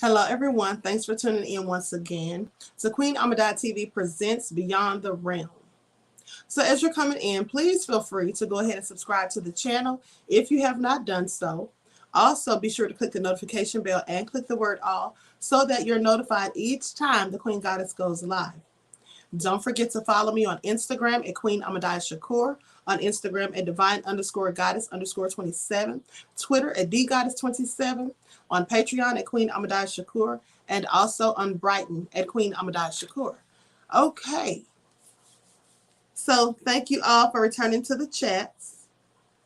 Hello, everyone. Thanks for tuning in once again. So Queen Amadai TV presents Beyond the Realm. So as you're coming in, please feel free to go ahead and subscribe to the channel if you have not done so. Also, be sure to click the notification bell and click the word all so that you're notified each time the Queen Goddess goes live. Don't forget to follow me on Instagram at QueenAShakur, on Instagram at divine_goddess_27, Twitter at dgoddess27, on Patreon at Queen Shakur, and also on Brighton at Queen Shakur. Okay. So thank you all for returning to the chats.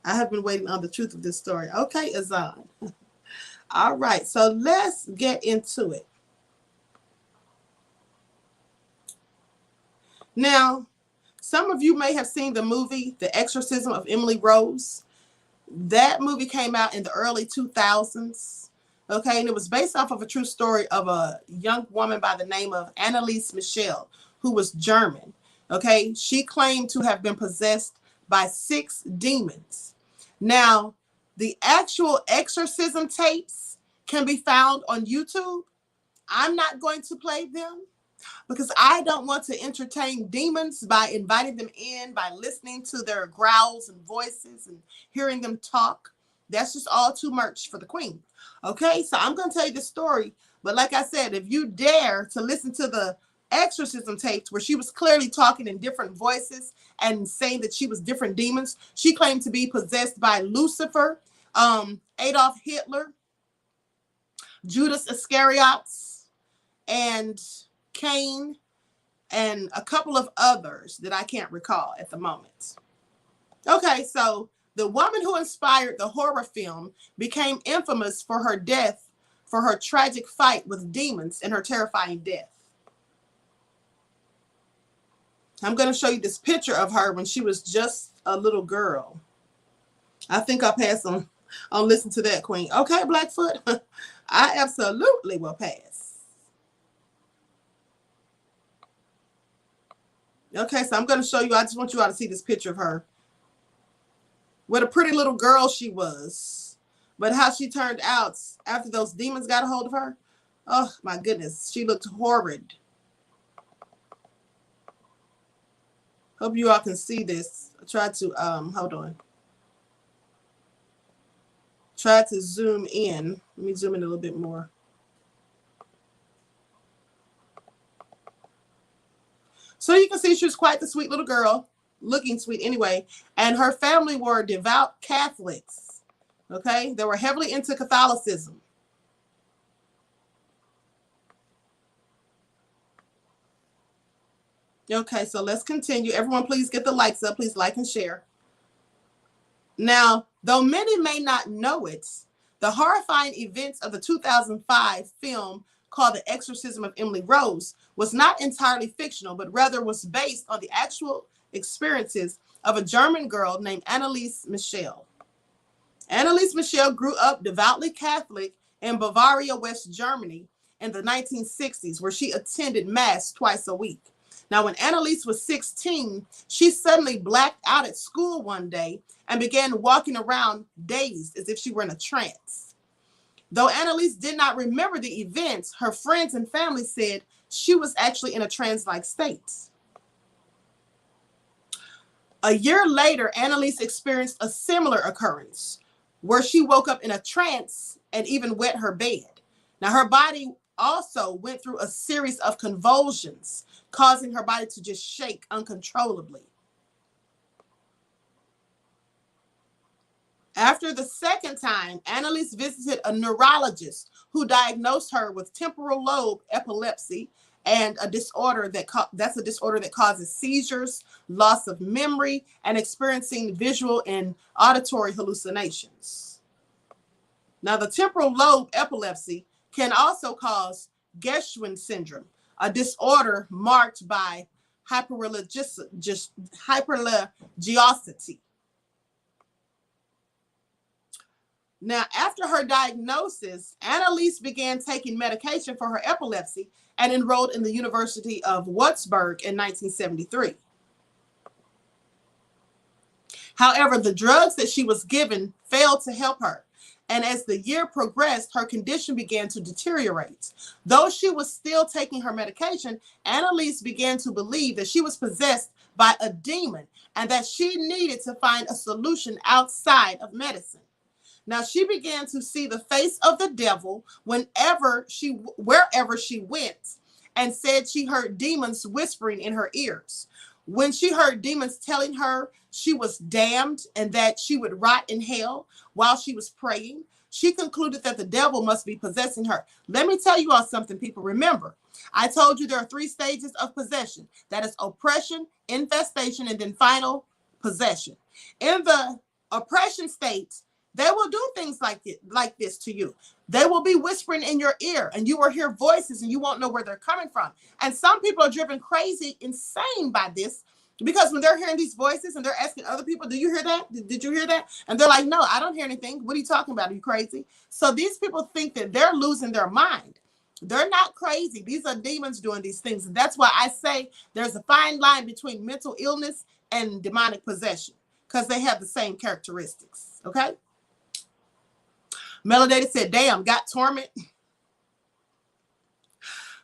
I have been waiting on the truth of this story. Okay, Azan. All right, so let's get into it. Now, some of you may have seen the movie, The Exorcism of Emily Rose. That movie came out in the early 2000s. Okay, and it was based off of a true story of a young woman by the name of Anneliese Michel, who was German. Okay, she claimed to have been possessed by 6 demons. Now, the actual exorcism tapes can be found on YouTube. I'm not going to play them, because I don't want to entertain demons by inviting them in, by listening to their growls and voices and hearing them talk. That's just all too much for the Queen. Okay, so I'm going to tell you the story. But like I said, if you dare to listen to the exorcism tapes where she was clearly talking in different voices and saying that she was different demons, she claimed to be possessed by Lucifer, Adolf Hitler, Judas Iscariot, and Cain, and a couple of others that I can't recall at the moment. Okay, so the woman who inspired the horror film became infamous for her death, for her tragic fight with demons and her terrifying death. I'm going to show you this picture of her when she was just a little girl. I think I'll pass on listen to that, Queen. Okay, Blackfoot, I absolutely will pass. Okay, so I'm going to show you. I just want you all to see this picture of her. What a pretty little girl she was. But how she turned out after those demons got a hold of her. Oh, my goodness. She looked horrid. Hope you all can see this. I tried to, hold on. Try to zoom in. Let me zoom in a little bit more. So you can see she was quite the sweet little girl, looking sweet anyway, and her family were devout Catholics, okay? They were heavily into Catholicism. Okay, so let's continue. Everyone, please get the likes up. Please like and share. Now, though many may not know it, the horrifying events of the 2005 film called The Exorcism of Emily Rose was not entirely fictional, but rather was based on the actual experiences of a German girl named Anneliese Michel. Anneliese Michel grew up devoutly Catholic in Bavaria, West Germany in the 1960s, where she attended Mass twice a week. Now, when Anneliese was 16, she suddenly blacked out at school one day and began walking around dazed as if she were in a trance. Though Anneliese did not remember the events, her friends and family said she was actually in a trance-like state. A year later, Anneliese experienced a similar occurrence where she woke up in a trance and even wet her bed. Now, her body also went through a series of convulsions, causing her body to just shake uncontrollably. After the second time, Anneliese visited a neurologist who diagnosed her with temporal lobe epilepsy and a disorder that causes seizures, loss of memory, and experiencing visual and auditory hallucinations. Now, the temporal lobe epilepsy can also cause Gershwin syndrome, a disorder marked by hyperreligiosity. Now, after her diagnosis, Anneliese began taking medication for her epilepsy and enrolled in the University of Würzburg in 1973. However, the drugs that she was given failed to help her, And as the year progressed, her condition began to deteriorate. Though she was still taking her medication, Annalise began to believe that she was possessed by a demon and that she needed to find a solution outside of medicine. Now she began to see the face of the devil wherever she went, and said she heard demons whispering in her ears. When she heard demons telling her she was damned and that she would rot in hell while she was praying, she concluded that the devil must be possessing her. Let me tell you all something, people. Remember, I told you there are 3 stages of possession. That is oppression, infestation, and then final possession. In the oppression state, they will do things like this to you. They will be whispering in your ear, and you will hear voices, and you won't know where they're coming from. And some people are driven crazy, insane by this, because when they're hearing these voices and they're asking other people, do you hear that? Did you hear that? And they're like, no, I don't hear anything. What are you talking about? Are you crazy? So these people think that they're losing their mind. They're not crazy. These are demons doing these things. And that's why I say there's a fine line between mental illness and demonic possession, because they have the same characteristics. Okay? Melody said, damn, got torment.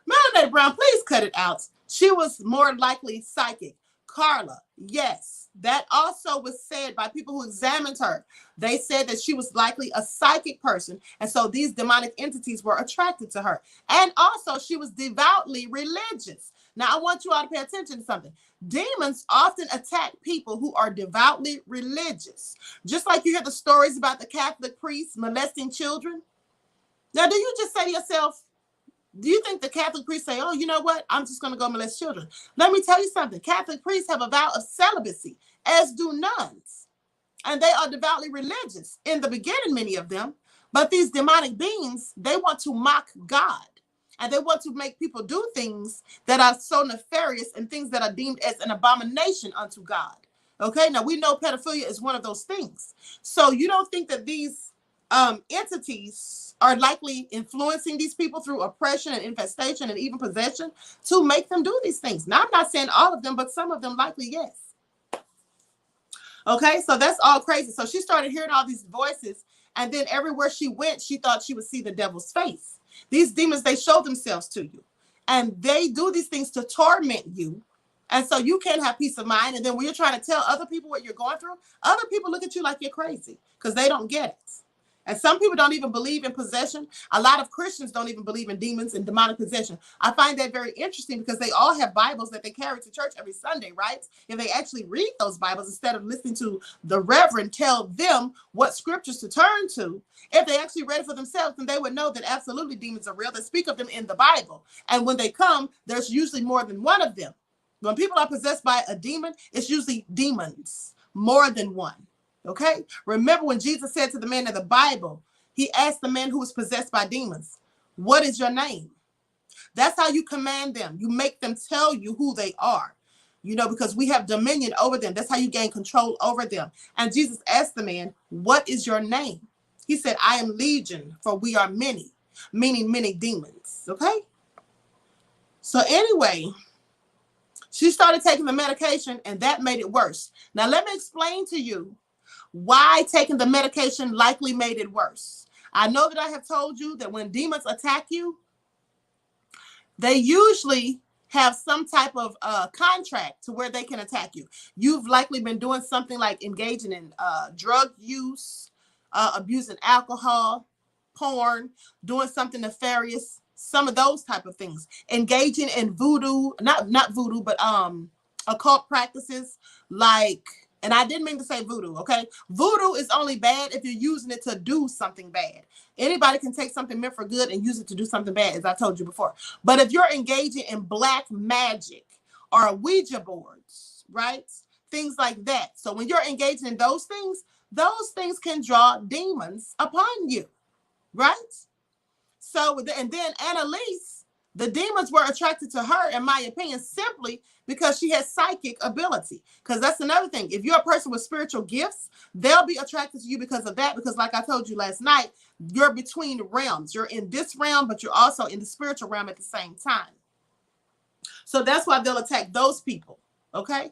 Melody Brown, please cut it out. She was more likely psychic. Carla, yes. That also was said by people who examined her. They said that she was likely a psychic person. And so these demonic entities were attracted to her. And also she was devoutly religious. Now I want you all to pay attention to something. Demons often attack people who are devoutly religious. Just like you hear the stories about the Catholic priests molesting children. Now, do you just say to yourself, do you think the Catholic priests say, oh, you know what? I'm just going to go molest children. Let me tell you something. Catholic priests have a vow of celibacy, as do nuns. And they are devoutly religious in the beginning, many of them. But these demonic beings, they want to mock God. And they want to make people do things that are so nefarious and things that are deemed as an abomination unto God. Okay, now we know pedophilia is one of those things. So you don't think that these entities are likely influencing these people through oppression and infestation and even possession to make them do these things? Now, I'm not saying all of them, but some of them likely, yes. Okay, so that's all crazy. So she started hearing all these voices, and then everywhere she went, she thought she would see the devil's face. These demons, they show themselves to you, and they do these things to torment you. And so you can't have peace of mind. And then when you're trying to tell other people what you're going through, other people look at you like you're crazy because they don't get it. And some people don't even believe in possession. A lot of Christians don't even believe in demons and demonic possession. I find that very interesting because they all have Bibles that they carry to church every Sunday, right? And they actually read those Bibles instead of listening to the reverend tell them what scriptures to turn to. If they actually read it for themselves, then they would know that absolutely demons are real. They speak of them in the Bible. And when they come, there's usually more than one of them. When people are possessed by a demon, it's usually demons, more than one. Okay, remember when Jesus said to the man in the Bible, he asked the man who was possessed by demons, what is your name? That's how you command them. You make them tell you who they are, you know, because we have dominion over them. That's how you gain control over them. And Jesus asked the man, what is your name? He said, I am Legion, for we are many, meaning many demons. Okay, so anyway, she started taking the medication and that made it worse. Now let me explain to you why taking the medication likely made it worse. I know that I have told you that when demons attack you, they usually have some type of contract to where they can attack you. You've likely been doing something like engaging in drug use, abusing alcohol, porn, doing something nefarious, some of those type of things. Engaging in voodoo, not voodoo, but occult practices like, and I didn't mean to say voodoo, okay? Voodoo is only bad if you're using it to do something bad. Anybody can take something meant for good and use it to do something bad, as I told you before. But if you're engaging in black magic or Ouija boards, right? Things like that. So when you're engaging in those things can draw demons upon you, right? So, and then Annalise, the demons were attracted to her, in my opinion, simply because she has psychic ability. Because that's another thing. If you're a person with spiritual gifts, they'll be attracted to you because of that. Because like I told you last night, you're between realms. You're in this realm, but you're also in the spiritual realm at the same time. So that's why they'll attack those people. Okay.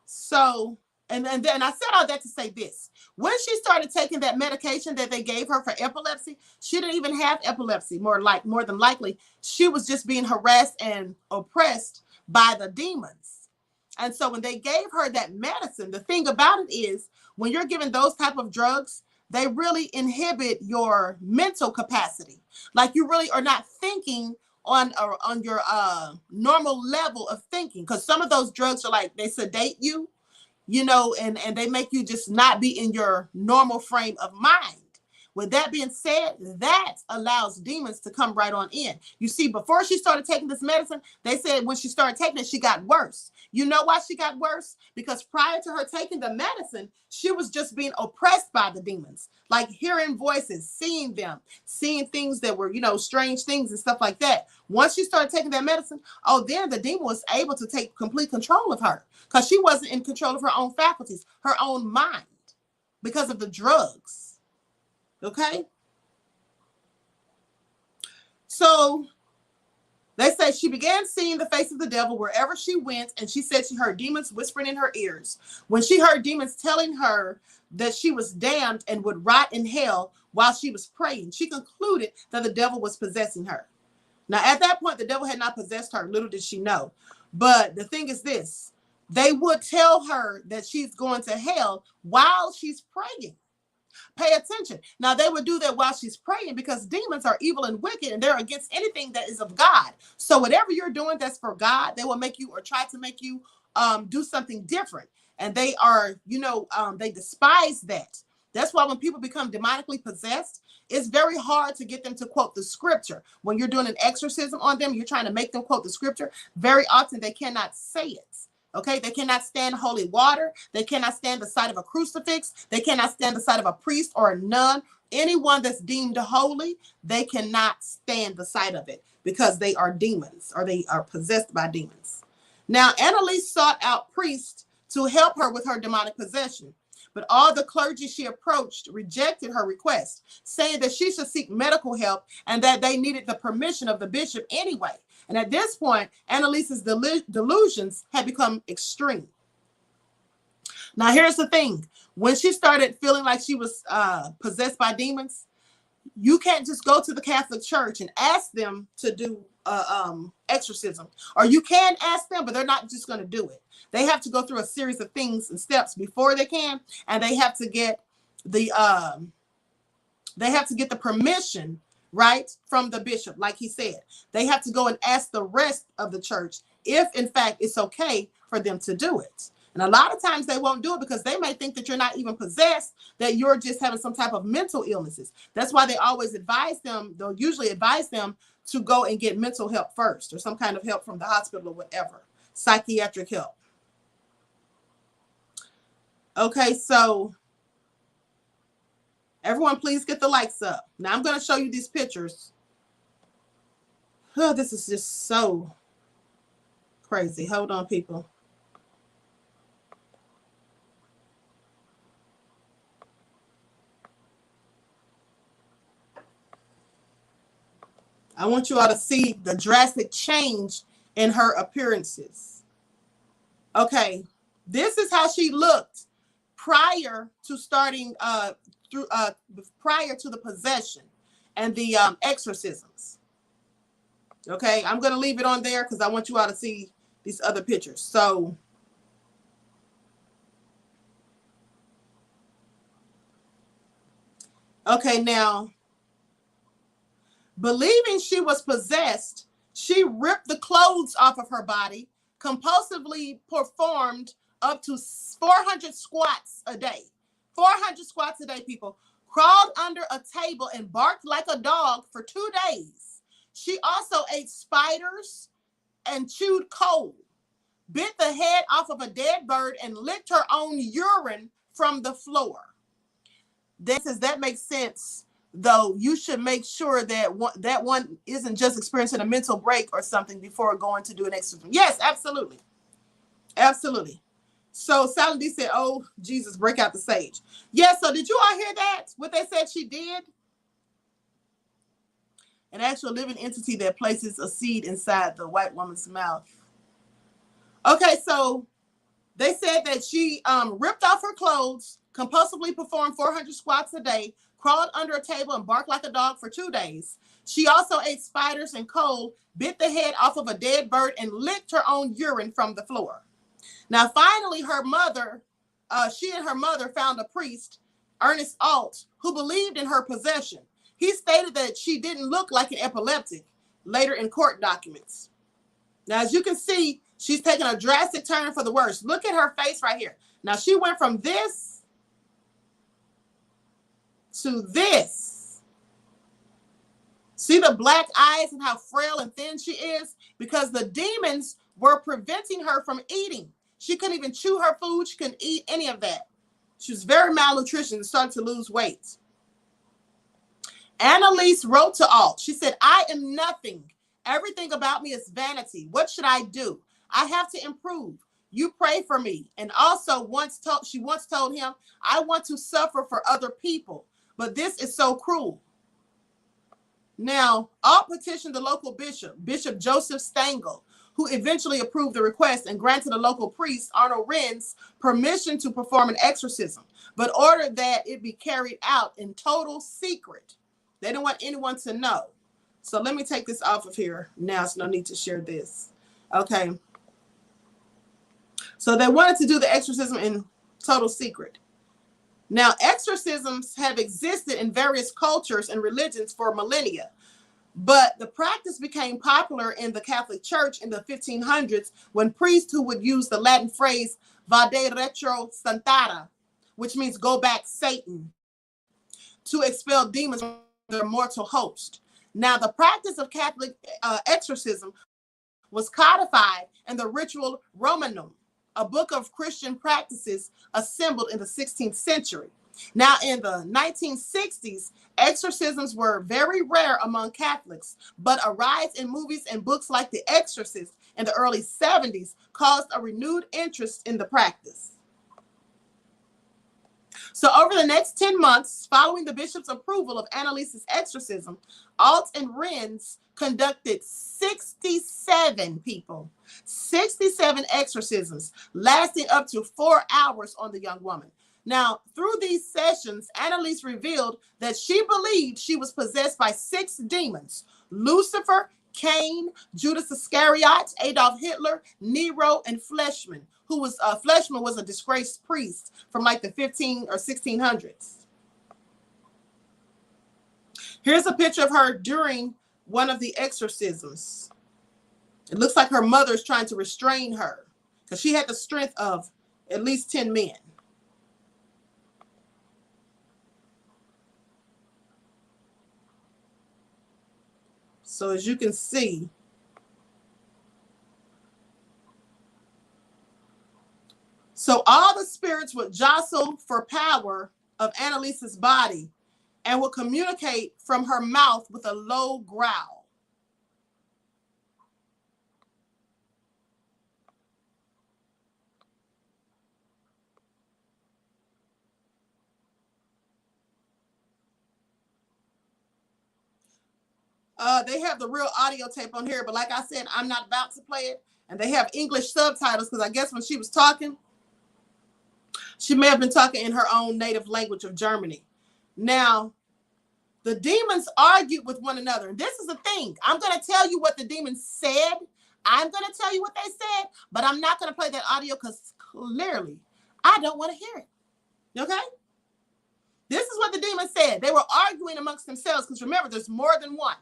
So And then I said all that to say this. When she started taking that medication that they gave her for epilepsy, she didn't even have epilepsy. More than likely, she was just being harassed and oppressed by the demons. And so when they gave her that medicine, the thing about it is when you're given those type of drugs, they really inhibit your mental capacity. Like you really are not thinking on your normal level of thinking, because some of those drugs are like they sedate you, and they make you just not be in your normal frame of mind. With that being said, that allows demons to come right on in. You see, before she started taking this medicine, they said when she started taking it, she got worse. You know why she got worse? Because prior to her taking the medicine, she was just being oppressed by the demons, like hearing voices, seeing them, seeing things that were, strange things and stuff like that. Once she started taking that medicine, then the demon was able to take complete control of her because she wasn't in control of her own faculties, her own mind, because of the drugs. Okay. So they say she began seeing the face of the devil wherever she went, and she said she heard demons whispering in her ears. When she heard demons telling her that she was damned and would rot in hell while she was praying, she concluded that the devil was possessing her. Now, at that point, the devil had not possessed her. Little did she know. But the thing is this, they would tell her that she's going to hell while she's praying. Pay attention. Now, they would do that while she's praying because demons are evil and wicked and they're against anything that is of God. So whatever you're doing that's for God, they will make you or try to make you do something different. And they are, they despise that. That's why when people become demonically possessed, it's very hard to get them to quote the scripture. When you're doing an exorcism on them, you're trying to make them quote the scripture. Very often they cannot say it. Okay, they cannot stand holy water. They cannot stand the sight of a crucifix. They cannot stand the sight of a priest or a nun. Anyone that's deemed holy, they cannot stand the sight of it because they are demons or they are possessed by demons. Now, Annalise sought out priests to help her with her demonic possession, but all the clergy she approached rejected her request, saying that she should seek medical help and that they needed the permission of the bishop anyway. And at this point, Annalise's delusions had become extreme. Now, here's the thing. When she started feeling like she was possessed by demons, you can't just go to the Catholic Church and ask them to do exorcism. Or you can ask them, but they're not just going to do it. They have to go through a series of things and steps before they can, and they have to get the permission, right, from the bishop. Like he said, they have to go and ask the rest of the church if in fact it's okay for them to do it. And a lot of times they won't do it because they may think that you're not even possessed, that you're just having some type of mental illnesses. That's why they always advise them, they'll usually advise them to go and get mental help first or some kind of help from the hospital or whatever, psychiatric help. Okay, so everyone, please get the likes up. Now I'm going to show you these pictures. Oh, this is just so crazy. Hold on, people. I want you all to see the drastic change in her appearances. Okay, this is how she looked prior to starting prior to the possession and the exorcisms. Okay, I'm going to leave it on there because I want you all to see these other pictures. So, okay, now, believing she was possessed, she ripped the clothes off of her body, compulsively performed up to 400 squats a day. 400 squats a day, people. Crawled under a table and barked like a dog for 2 days. She also ate spiders and chewed coal, bit the head off of a dead bird, and licked her own urine from the floor. That makes sense. Though you should make sure that one isn't just experiencing a mental break or something before going to do an exorcism. Yes, absolutely. Absolutely. So Sally D said, oh, Jesus, break out the sage. Yeah, so did you all hear that? What they said she did? An actual living entity that places a seed inside the white woman's mouth. Okay, so They said that she ripped off her clothes, compulsively performed 400 squats a day, crawled under a table, and barked like a dog for 2 days. She also ate spiders and coal, bit the head off of a dead bird, and licked her own urine from the floor. Now, finally, she and her mother found a priest, Ernest Alt, who believed in her possession. He stated that she didn't look like an epileptic, later in court documents. Now, as you can see, she's taken a drastic turn for the worse. Look at her face right here. Now, she went from this to this. See the black eyes and how frail and thin she is? Because the demons were preventing her from eating. She couldn't even chew her food. She couldn't eat any of that. She was very malnutrition and started to lose weight. Annalise wrote to Alt. She said, I am nothing. Everything about me is vanity. What should I do? I have to improve. You pray for me. And also she once told him, I want to suffer for other people, but this is so cruel. Now, Alt petitioned the local bishop, Bishop Joseph Stengel, who eventually approved the request and granted the local priest, Arnold Renz, permission to perform an exorcism, but ordered that it be carried out in total secret. They didn't want anyone to know. So let me take this off of here now. It's no need to share this. Okay. So they wanted to do the exorcism in total secret. Now, exorcisms have existed in various cultures and religions for millennia, but the practice became popular in the Catholic Church in the 1500s when priests who would use the Latin phrase vade retro Santana, which means go back Satan, to expel demons from their mortal host. Now, the practice of Catholic exorcism was codified in the Ritual Romanum, a book of Christian practices assembled in the 16th century. Now, in the 1960s, exorcisms were very rare among Catholics, but a rise in movies and books like The Exorcist in the early 70s caused a renewed interest in the practice. So over the next 10 months, following the bishop's approval of Annalise's exorcism, Alt and Renz conducted 67 exorcisms, lasting up to 4 hours on the young woman. Now, through these sessions, Annalise revealed that she believed she was possessed by 6 demons: Lucifer, Cain, Judas Iscariot, Adolf Hitler, Nero, and Fleischmann, who was Fleischmann was a disgraced priest from like the 15 or 1600s. Here's a picture of her during one of the exorcisms. It looks like her mother's trying to restrain her because she had the strength of at least 10 men. So as you can see, so all the spirits would jostle for power of Annalise's body and would communicate from her mouth with a low growl. They have the real audio tape on here, but like I said, I'm not about to play it. And they have English subtitles because I guess when she was talking, she may have been talking in her own native language of Germany. Now, the demons argued with one another. And this is the thing. I'm going to tell you what the demons said. I'm going to tell you what they said, but I'm not going to play that audio because clearly I don't want to hear it. Okay? This is what the demons said. They were arguing amongst themselves because remember, there's more than one.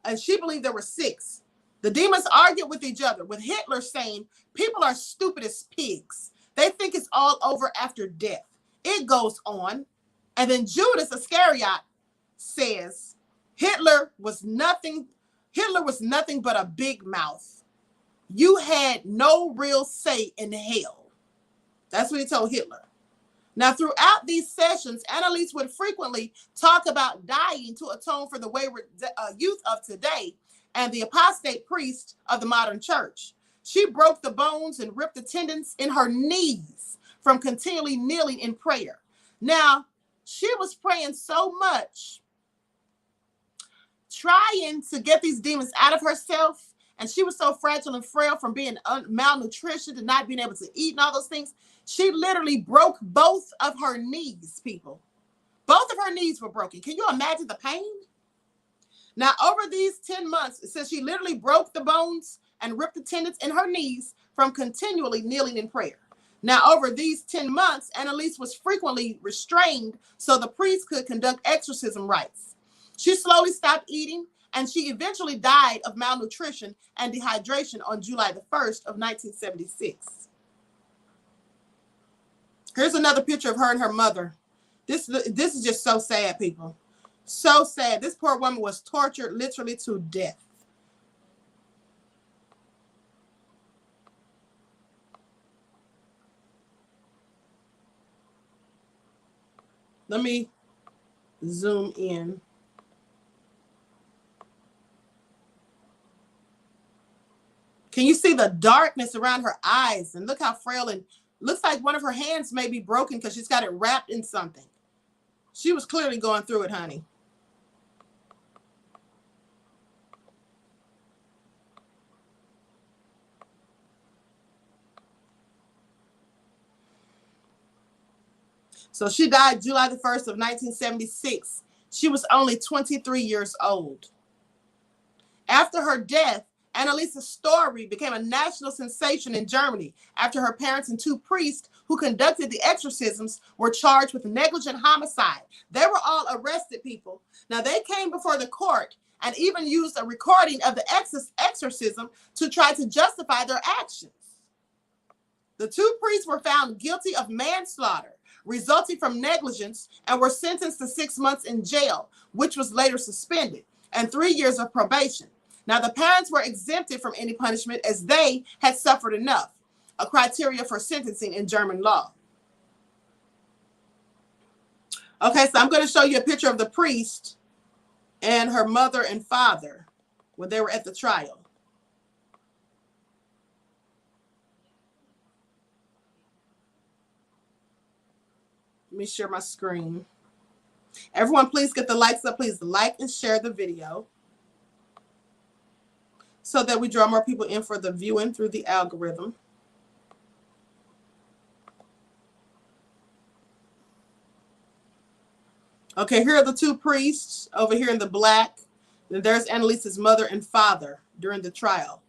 And she believed there were 6. The demons argued with each other, with Hitler saying, people are stupid as pigs. They think it's all over after death. It goes on. And then Judas Iscariot says, Hitler was nothing but a big mouth. You had no real say in hell. That's what he told Hitler. Now, throughout these sessions, Annalise would frequently talk about dying to atone for the wayward youth of today and the apostate priest of the modern church. She broke the bones and ripped the tendons in her knees from continually kneeling in prayer. Now, she was praying so much, trying to get these demons out of herself and she was so fragile and frail from being malnutrition to not being able to eat and all those things. She literally broke both of her knees, people. Both of her knees were broken. Can you imagine the pain? Now, over these 10 months, it says she literally broke the bones and ripped the tendons in her knees from continually kneeling in prayer. Now, over these 10 months, Annalise was frequently restrained so the priest could conduct exorcism rites. She slowly stopped eating, and she eventually died of malnutrition and dehydration on July the 1st of 1976. Here's another picture of her and her mother. This is just so sad, people. So sad. This poor woman was tortured literally to death. Let me zoom in. Can you see the darkness around her eyes? And look how frail, and looks like one of her hands may be broken because she's got it wrapped in something. She was clearly going through it, honey. So she died July the 1st of 1976. She was only 23 years old. After her death, Annalise's story became a national sensation in Germany after her parents and two priests who conducted the exorcisms were charged with negligent homicide. They were all arrested, people. Now, they came before the court and even used a recording of the exorcism to try to justify their actions. The two priests were found guilty of manslaughter resulting from negligence and were sentenced to 6 months in jail, which was later suspended, and 3 years of probation. Now, the parents were exempted from any punishment as they had suffered enough, a criteria for sentencing in German law. Okay, so I'm going to show you a picture of the priest and her mother and father when they were at the trial. Let me share my screen. Everyone, please get the likes up. Please like and share the video so that we draw more people in for the viewing through the algorithm. Okay, here are the two priests over here in the black. And there's Annalise's mother and father during the trial.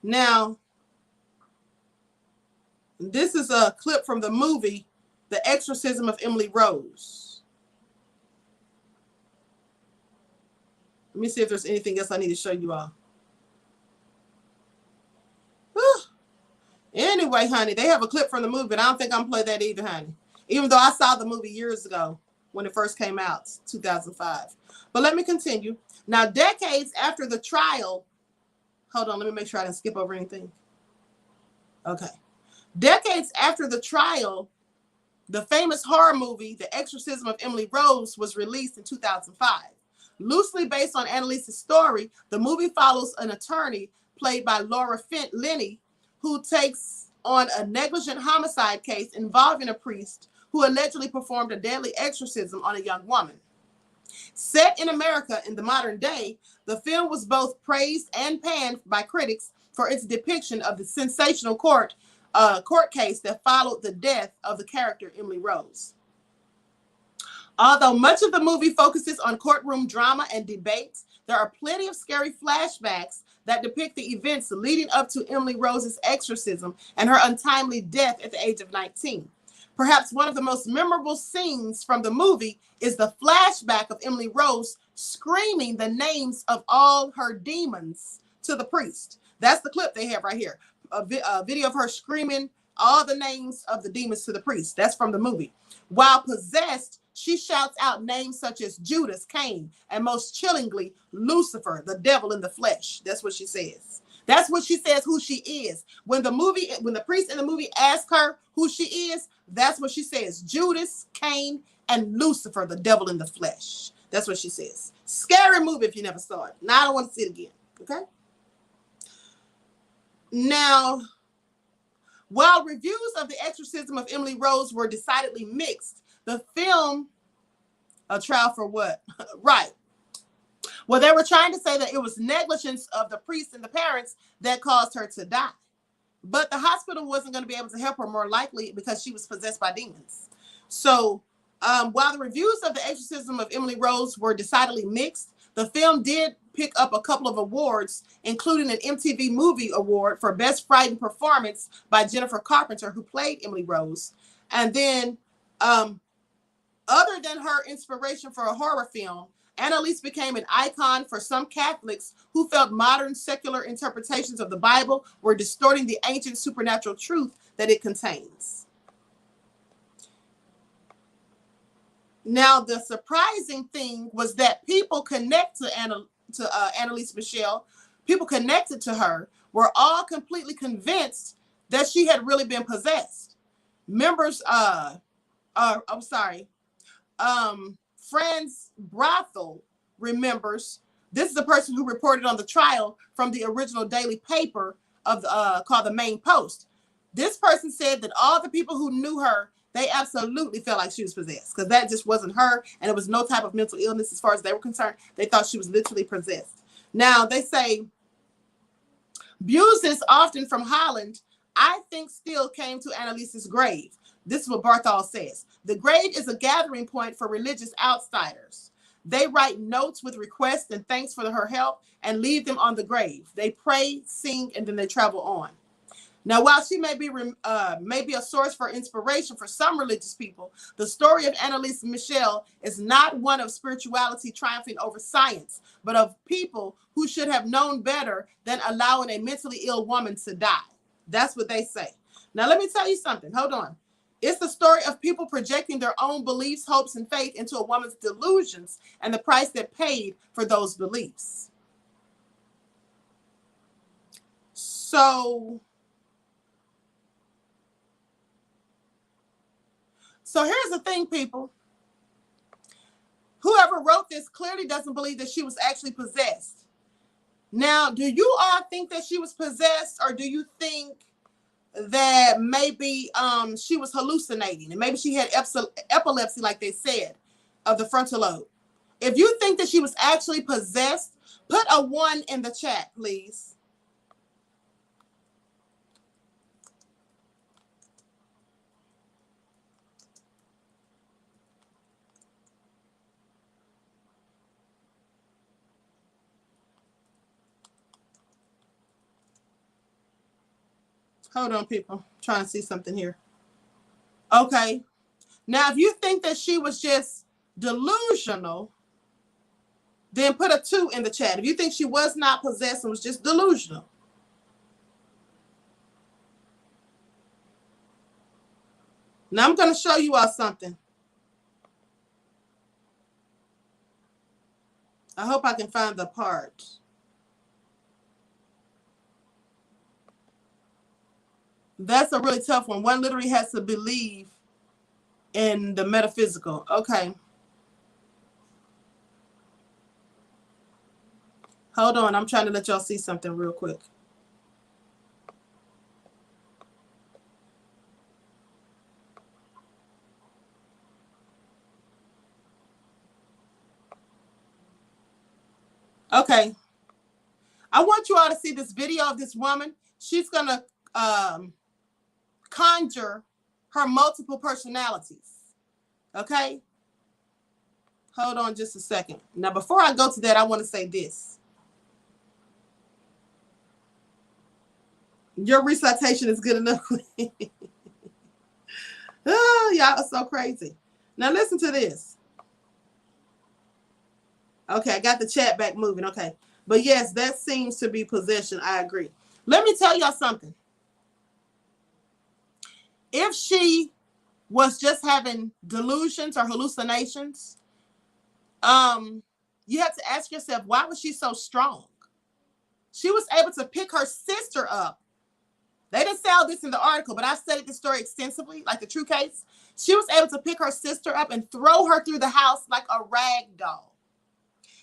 Now, this is a clip from the movie, The Exorcism of Emily Rose. Let me see if there's anything else I need to show you all. Whew. Anyway, honey, they have a clip from the movie, but I don't think I'm going to play that either, honey. Even though I saw the movie years ago when it first came out, 2005. But let me continue. Now, decades after the trial, hold on, let me make sure I didn't skip over anything. Okay. Decades after the trial, the famous horror movie, The Exorcism of Emily Rose, was released in 2005. Loosely based on Annalise's story, the movie follows an attorney played by Laura Linney who takes on a negligent homicide case involving a priest who allegedly performed a deadly exorcism on a young woman. Set in America in the modern day, the film was both praised and panned by critics for its depiction of the sensational court case that followed the death of the character Emily Rose. Although much of the movie focuses on courtroom drama and debates, there are plenty of scary flashbacks that depict the events leading up to Emily Rose's exorcism and her untimely death at the age of 19. Perhaps one of the most memorable scenes from the movie is the flashback of Emily Rose screaming the names of all her demons to the priest. That's the clip they have right here. A video of her screaming all the names of the demons to the priest. That's from the movie. While possessed, she shouts out names such as Judas, Cain, and most chillingly, Lucifer, the devil in the flesh. That's what she says. That's what she says who she is. When the priest in the movie asks her who she is, that's what she says. Judas, Cain, and Lucifer, the devil in the flesh. That's what she says. Scary movie if you never saw it. Now I don't want to see it again. Okay? Now, while reviews of The Exorcism of Emily Rose were decidedly mixed, the film, a trial for what? Right. Well, they were trying to say that it was negligence of the priests and the parents that caused her to die. But the hospital wasn't going to be able to help her, more likely because she was possessed by demons. So while the reviews of The Exorcism of Emily Rose were decidedly mixed, the film did pick up a couple of awards, including an MTV Movie Award for Best Frightened Performance by Jennifer Carpenter, who played Emily Rose. And then, other than her inspiration for a horror film, Annalise became an icon for some Catholics who felt modern secular interpretations of the Bible were distorting the ancient supernatural truth that it contains. Now, the surprising thing was that people connect to Annalise Michelle, people connected to her, were all completely convinced that she had really been possessed. Members, Franz Brothel remembers, this is the person who reported on the trial from the original daily paper of called the Main Post. This person said that all the people who knew her, they absolutely felt like she was possessed, because that just wasn't her, and it was no type of mental illness as far as they were concerned. They thought she was literally possessed. Now, they say, Buses, often from Holland, I think still came to Annalise's grave. This is what Barthol says. The grave is a gathering point for religious outsiders. They write notes with requests and thanks for her help and leave them on the grave. They pray, sing, and then they travel on. Now, while she may be a source for inspiration for some religious people, the story of Annalise Michelle is not one of spirituality triumphing over science, but of people who should have known better than allowing a mentally ill woman to die. That's what they say. Now, let me tell you something. Hold on. It's the story of people projecting their own beliefs, hopes, and faith into a woman's delusions and the price that paid for those beliefs. So here's the thing, people. Whoever wrote this clearly doesn't believe that she was actually possessed. Now, do you all think that she was possessed, or do you think that maybe she was hallucinating and maybe she had epilepsy, like they said, of the frontal lobe? If you think that she was actually possessed, put a 1 in the chat, please. Hold on, people. I'm trying to see something here. Okay. Now, if you think that she was just delusional, then put a 2 in the chat. If you think she was not possessed and was just delusional. Now, I'm going to show you all something. I hope I can find the part. That's a really tough one. One literally has to believe in the metaphysical. Okay. Hold on. I'm trying to let y'all see something real quick. Okay. I want you all to see this video of this woman. She's going to conjure her multiple personalities. Okay? Hold on just a second. Now, before I go to that, I want to say this. Your recitation is good enough. Oh, y'all are so crazy. Now, listen to this. Okay, I got the chat back moving. Okay. But yes, that seems to be possession. I agree. Let me tell y'all something. If she was just having delusions or hallucinations, you have to ask yourself, why was she so strong? She was able to pick her sister up. They didn't say all this in the article, but I studied the story extensively, like the true case. She was able to pick her sister up and throw her through the house like a rag doll.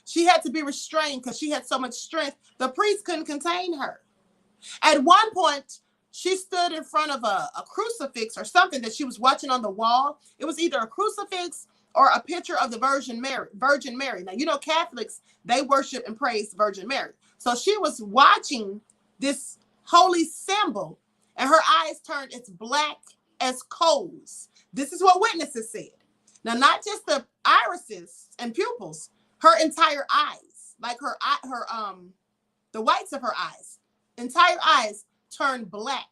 She had to be restrained because she had so much strength. The priest couldn't contain her. At one point, she stood in front of a crucifix or something that she was watching on the wall. It was either a crucifix or a picture of the Virgin Mary. Now, you know, Catholics, they worship and praise Virgin Mary. So she was watching this holy symbol and her eyes turned as black as coals. This is what witnesses said. Now, not just the irises and pupils, her entire eyes, like the whites of her eyes, entire eyes turned black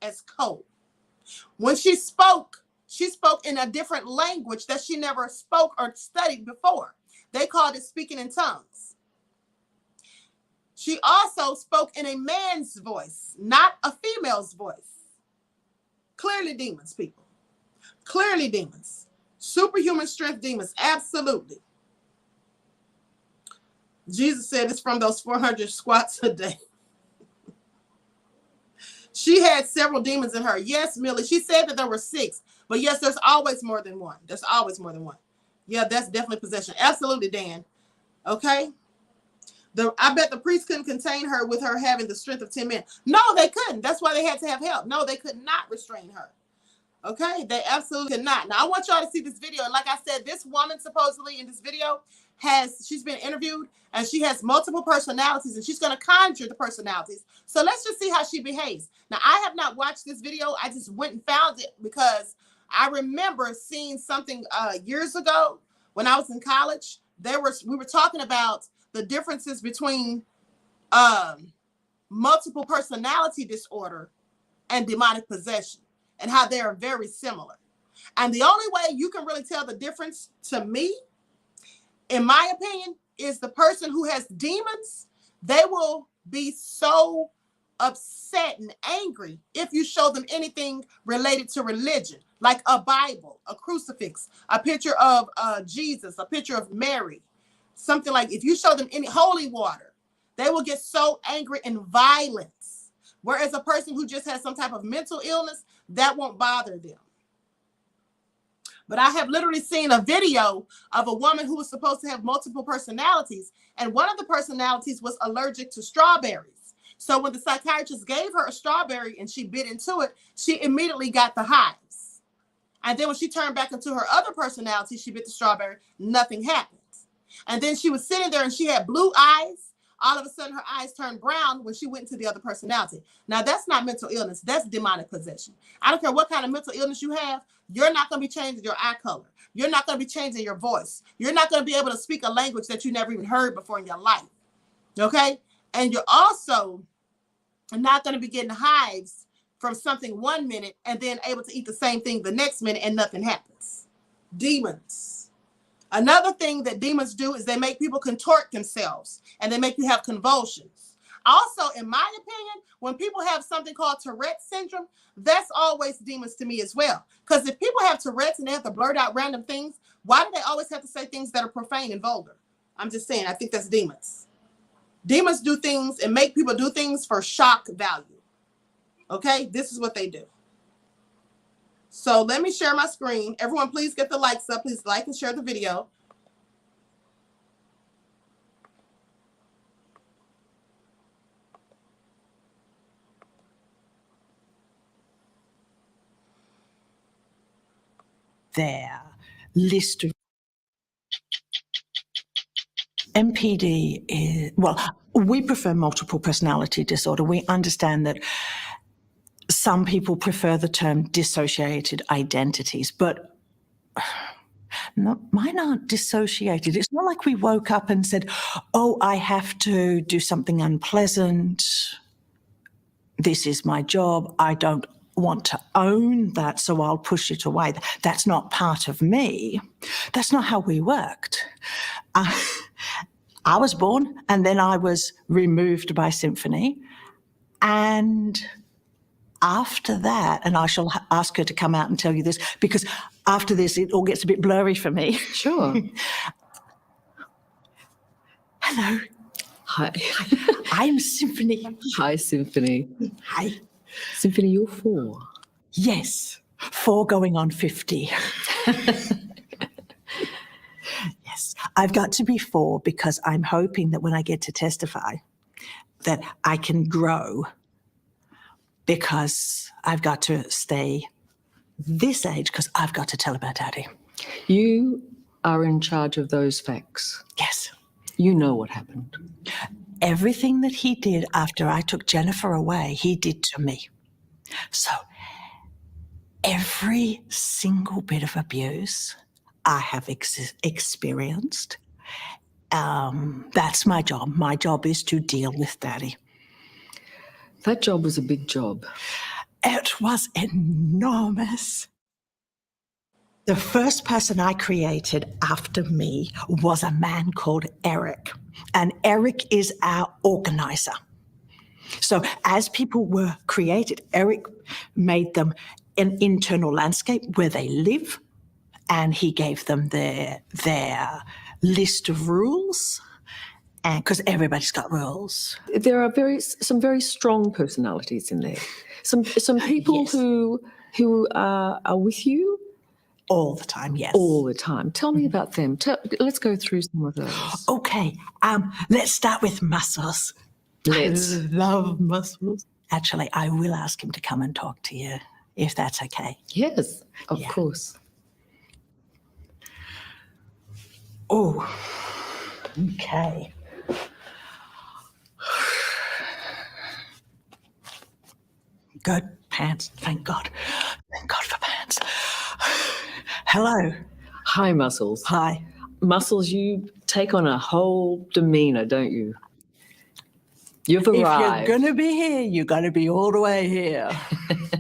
as coal. When she spoke in a different language that she never spoke or studied before. They called it speaking in tongues. She also spoke in a man's voice, not a female's voice. Clearly demons, people. Clearly demons. Superhuman strength demons, absolutely. Jesus said it's from those 400 squats a day. She had several demons in her. Yes, Millie, she said that there were 6. But yes, there's always more than one. There's always more than one. Yeah, that's definitely possession. Absolutely, Dan. Okay? I bet the priest couldn't contain her with her having the strength of 10 men. No, they couldn't. That's why they had to have help. No, they could not restrain her. Okay? They absolutely could not. Now, I want y'all to see this video. And like I said, this woman supposedly in this video she's been interviewed and she has multiple personalities and she's going to conjure the personalities. So let's just see how she behaves. Now, I have not watched this video. I just went and found it because I remember seeing something years ago when I was in college. We were talking about the differences between multiple personality disorder and demonic possession and how they are very similar. And the only way you can really tell the difference to me, in my opinion, is the person who has demons. They will be so upset and angry if you show them anything related to religion, like a Bible, a crucifix, a picture of Jesus, a picture of Mary, something like if you show them any holy water, they will get so angry and violent. Whereas a person who just has some type of mental illness, that won't bother them. But I have literally seen a video of a woman who was supposed to have multiple personalities, and one of the personalities was allergic to strawberries. So when the psychiatrist gave her a strawberry and she bit into it, she immediately got the hives. And then when she turned back into her other personality, she bit the strawberry, nothing happened. And then she was sitting there and she had blue eyes. All of a sudden, her eyes turned brown when she went into the other personality. Now, that's not mental illness. That's demonic possession. I don't care what kind of mental illness you have. You're not going to be changing your eye color. You're not going to be changing your voice. You're not going to be able to speak a language that you never even heard before in your life. Okay? And you're also not going to be getting hives from something 1 minute and then able to eat the same thing the next minute and nothing happens. Demons. Another thing that demons do is they make people contort themselves and they make you have convulsions. Also, in my opinion, when people have something called Tourette's syndrome, that's always demons to me as well. Because if people have Tourette's and they have to blurt out random things, why do they always have to say things that are profane and vulgar? I'm just saying, I think that's demons. Demons do things and make people do things for shock value. Okay, this is what they do. So let me share my screen. Everyone, please get the likes up. Please like and share the video. Their list of MPD is, well, we prefer multiple personality disorder. We understand that some people prefer the term dissociated identities, but mine aren't dissociated. It's not like we woke up and said, oh, I have to do something unpleasant. This is my job. I don't want to own that, so I'll push it away. That's not part of me. That's not how we worked. I was born and then I was removed by Symphony. And after that, and I shall ask her to come out and tell you this, because after this, it all gets a bit blurry for me. Sure. Hello. Hi. I'm Symphony. Hi, Symphony. Hi. Symphony, you're 4. Yes. 4 going on 50. Yes. I've got to be 4 because I'm hoping that when I get to testify that I can grow, because I've got to stay this age because I've got to tell about Daddy. You are in charge of those facts. Yes. You know what happened. Everything that he did after I took Jennifer away, he did to me. So every single bit of abuse I have experienced, that's my job. My job is to deal with Daddy. That job was a big job. It was enormous. The first person I created after me was a man called Eric, and Eric is our organizer. So as people were created, Eric made them an internal landscape where they live, and he gave them their list of rules, and because everybody's got rules. There are some very strong personalities in there. Some people Yes. who are with you All the time, yes. all the time. Tell me about them. Let's go through some of those. Okay, let's start with Muscles. Let's. I love Muscles. Actually, I will ask him to come and talk to you, if that's okay. Yes, of Yeah. course. Oh, okay. Good pants, thank God. Thank God for pants. Hello. Hi, Muscles. Hi. Muscles, you take on a whole demeanour, don't you? You've If arrived. you're going to be here, you're going to be all the way here.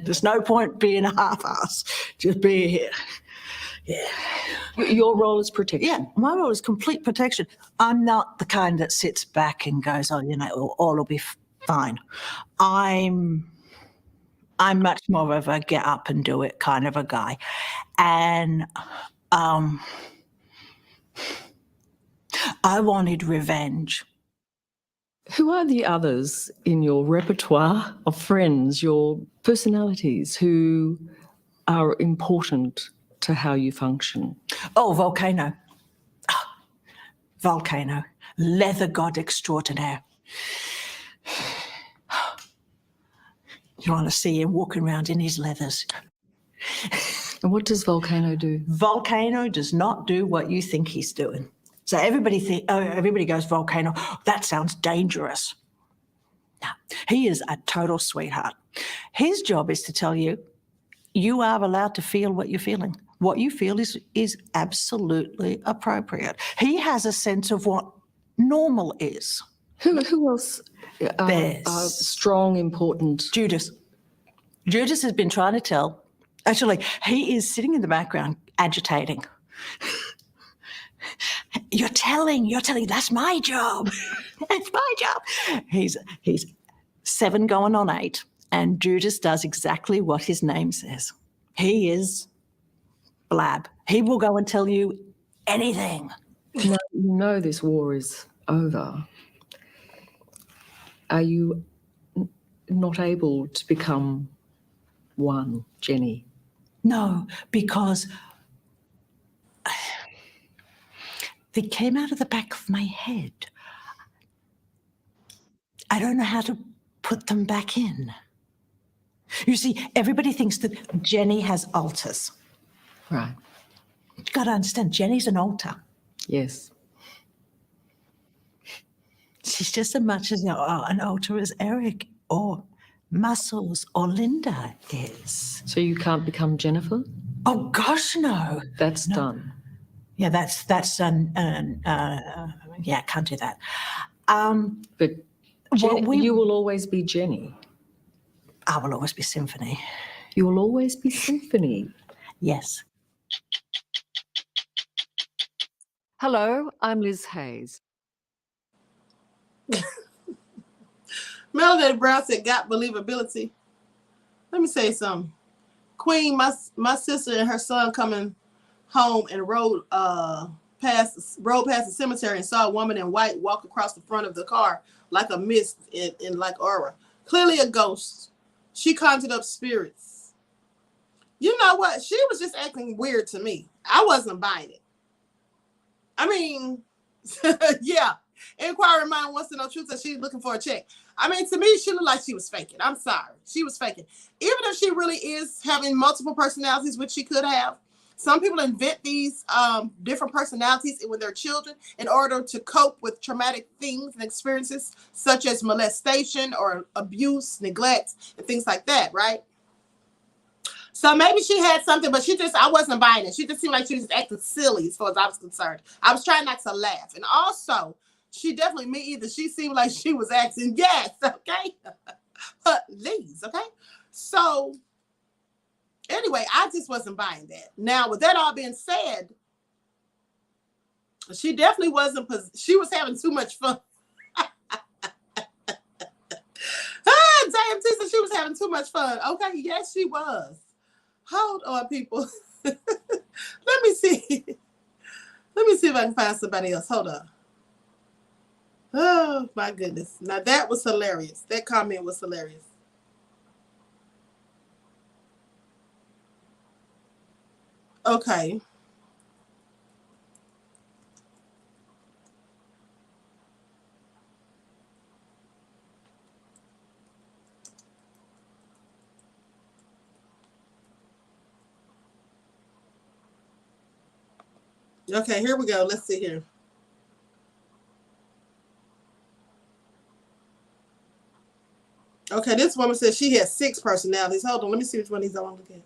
There's no point being a half-ass. Just be here. Yeah. Your role is protection. Yeah, my role is complete protection. I'm not the kind that sits back and goes, oh, you know, all will be fine. I'm much more of a get up and do it kind of a guy. And I wanted revenge. Who are the others in your repertoire of friends, your personalities who are important to how you function? Oh, Volcano. Volcano. Leather god extraordinaire. You want to see him walking around in his leathers. And what does Volcano do? Volcano does not do what you think he's doing. So everybody goes, Volcano, that sounds dangerous. No, he is a total sweetheart. His job is to tell you, you are allowed to feel what you're feeling. What you feel is absolutely appropriate. He has a sense of what normal is. Who else are There's- strong, important? Judas. Judas has been trying to tell. Actually, he is sitting in the background agitating. You're telling, that's my job. That's my job. He's 7 going on 8, and Judas does exactly what his name says. He is blab. He will go and tell you anything. Now, you know this war is over. Are you not able to become one, Jenny? No, because they came out of the back of my head. I don't know how to put them back in. You see, everybody thinks that Jenny has alters. Right. You've got to understand, Jenny's an alter. Yes. She's just as much as an alter as Eric or Muscles or Linda is. So you can't become Jennifer? Oh, gosh, no. That's done. Yeah, that's done. Yeah, can't do that. But Well, you will always be Jenny. I will always be Symphony. You will always be Symphony. Yes. Hello, I'm Liz Hayes. Melody Brown said, got believability. Let me say something. Queen, my sister and her son coming home and rode past the cemetery and saw a woman in white walk across the front of the car like a mist in like aura. Clearly a ghost. She conjured up spirits. You know what? She was just acting weird to me. I wasn't buying it. I mean, yeah. Inquiring mind wants to know truth, and she's looking for a check. I mean, to me, she looked like she was faking. I'm sorry. She was faking. Even if she really is having multiple personalities, which she could have, Some people invent these different personalities when they're children in order to cope with traumatic things and experiences such as molestation or abuse, neglect, and things like that, right? So maybe she had something, but I wasn't buying it. She just seemed like she was acting silly as far as I was concerned. I was trying not to laugh. And also, she definitely, me either. She seemed like she was acting, yes, okay? Please, okay? So, anyway, I just wasn't buying that. Now, with that all being said, she definitely wasn't, she was having too much fun. Damn, Tisa, she was having too much fun. Okay, yes, she was. Hold on, people. Let me see. Let me see if I can find somebody else. Hold on. Oh, my goodness. Now, that was hilarious. That comment was hilarious. Okay. Okay, here we go. Let's see here. Okay, this woman says she has 6 personalities. Hold on, let me see which one these I want to look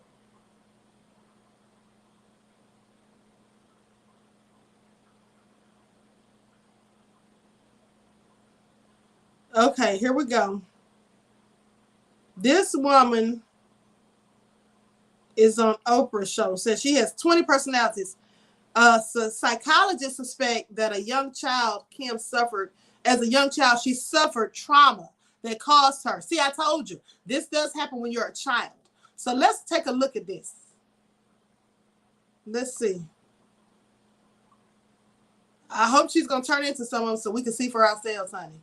at. Okay, here we go. This woman is on Oprah's show. Says she has 20 personalities. So psychologists suspect that a young child, Kim suffered, as a young child, she suffered trauma that caused her. See, I told you, this does happen when you're a child. So let's take a look at this. Let's see. I hope she's going to turn into someone so we can see for ourselves, honey.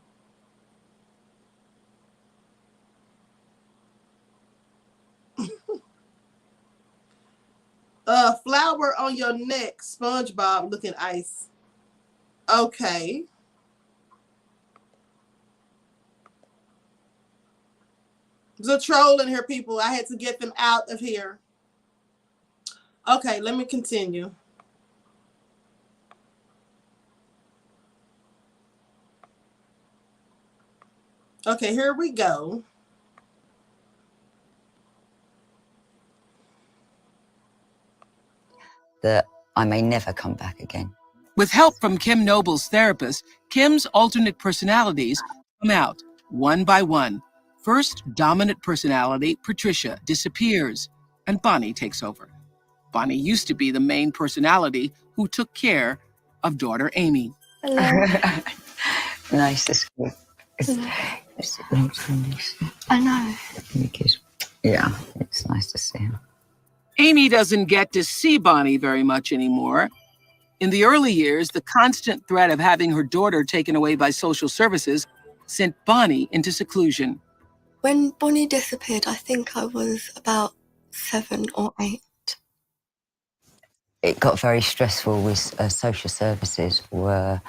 Flower on your neck, SpongeBob looking ice. Okay. There's a troll in here, people. I had to get them out of here. Okay, let me continue. Okay, here we go. That I may never come back again. With help from Kim Noble's therapist, Kim's alternate personalities come out one by one. First, dominant personality, Patricia, disappears, and Bonnie takes over. Bonnie used to be the main personality who took care of daughter Amy. Hello. Nice to see you. It's nice. I know. Because, yeah, it's nice to see him. Amy doesn't get to see Bonnie very much anymore. In the early years, the constant threat of having her daughter taken away by social services sent Bonnie into seclusion. When Bonnie disappeared, I think I was about 7 or 8. It got very stressful with social services were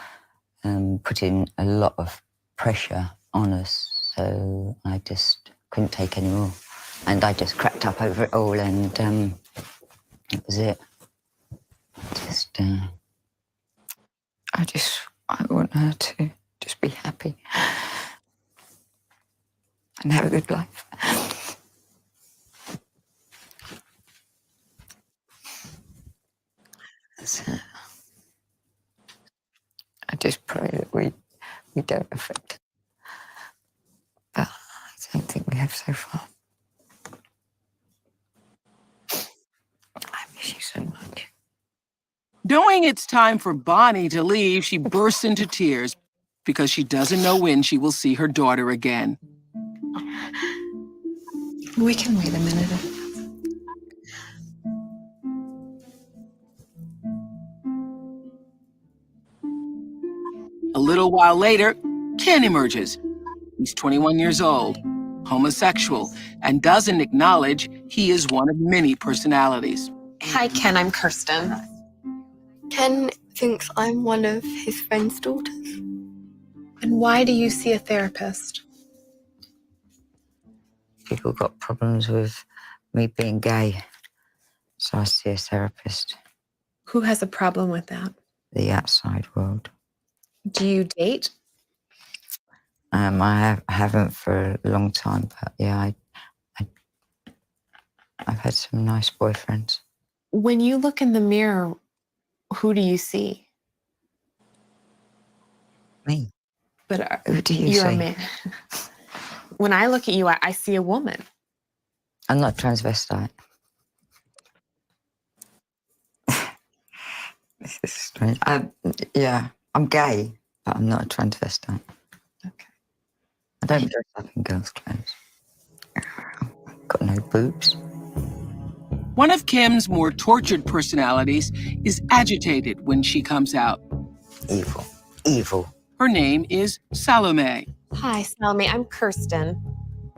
putting a lot of pressure on us, so I just couldn't take any more. And I just cracked up over it all, and that was it. I want her to just be happy and have a good life. That's it. I just pray that we don't affect her. But I don't think we have so far. I miss you so much. Knowing it's time for Bonnie to leave, she bursts into tears because she doesn't know when she will see her daughter again. We can wait a minute. A little while later, Ken emerges. He's 21 years old, homosexual, and doesn't acknowledge he is one of many personalities. Hi, Ken. I'm Kirsten. Ken thinks I'm one of his friend's daughters. And why do you see a therapist? People got problems with me being gay, So I see a therapist, Who has a problem with that? the outside world. Do you date? I haven't for a long time, but yeah, I've had some nice boyfriends. When you look in the mirror, who do you see? Me? But Who do you you're a see? man. When I look at you, I see a woman. I'm not transvestite. This is strange. Yeah, I'm gay, but I'm not a transvestite. Okay. I don't dress up in girls' clothes. Got no boobs. One of Kim's more tortured personalities is agitated when she comes out. Evil. Evil. Her name is Salome. Hi, Salome. I'm Kirsten.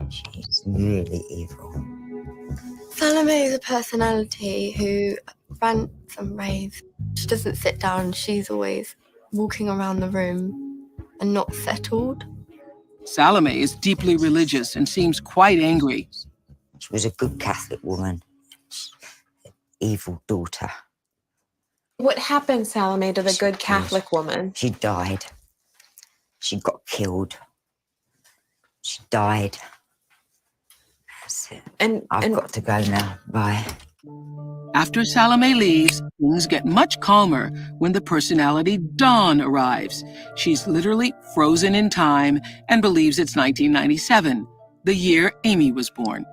She's really evil. Salome is a personality who rants and raves. She doesn't sit down. She's always walking around the room and not settled. Salome is deeply religious and seems quite angry. She was a good Catholic woman. An evil daughter. What happened, Salome, to the good Catholic woman? She died. She got killed. She died. That's it. I've got to go now. Bye. After Salome leaves, things get much calmer when the personality Dawn arrives. She's literally frozen in time and believes it's 1997, the year Amy was born.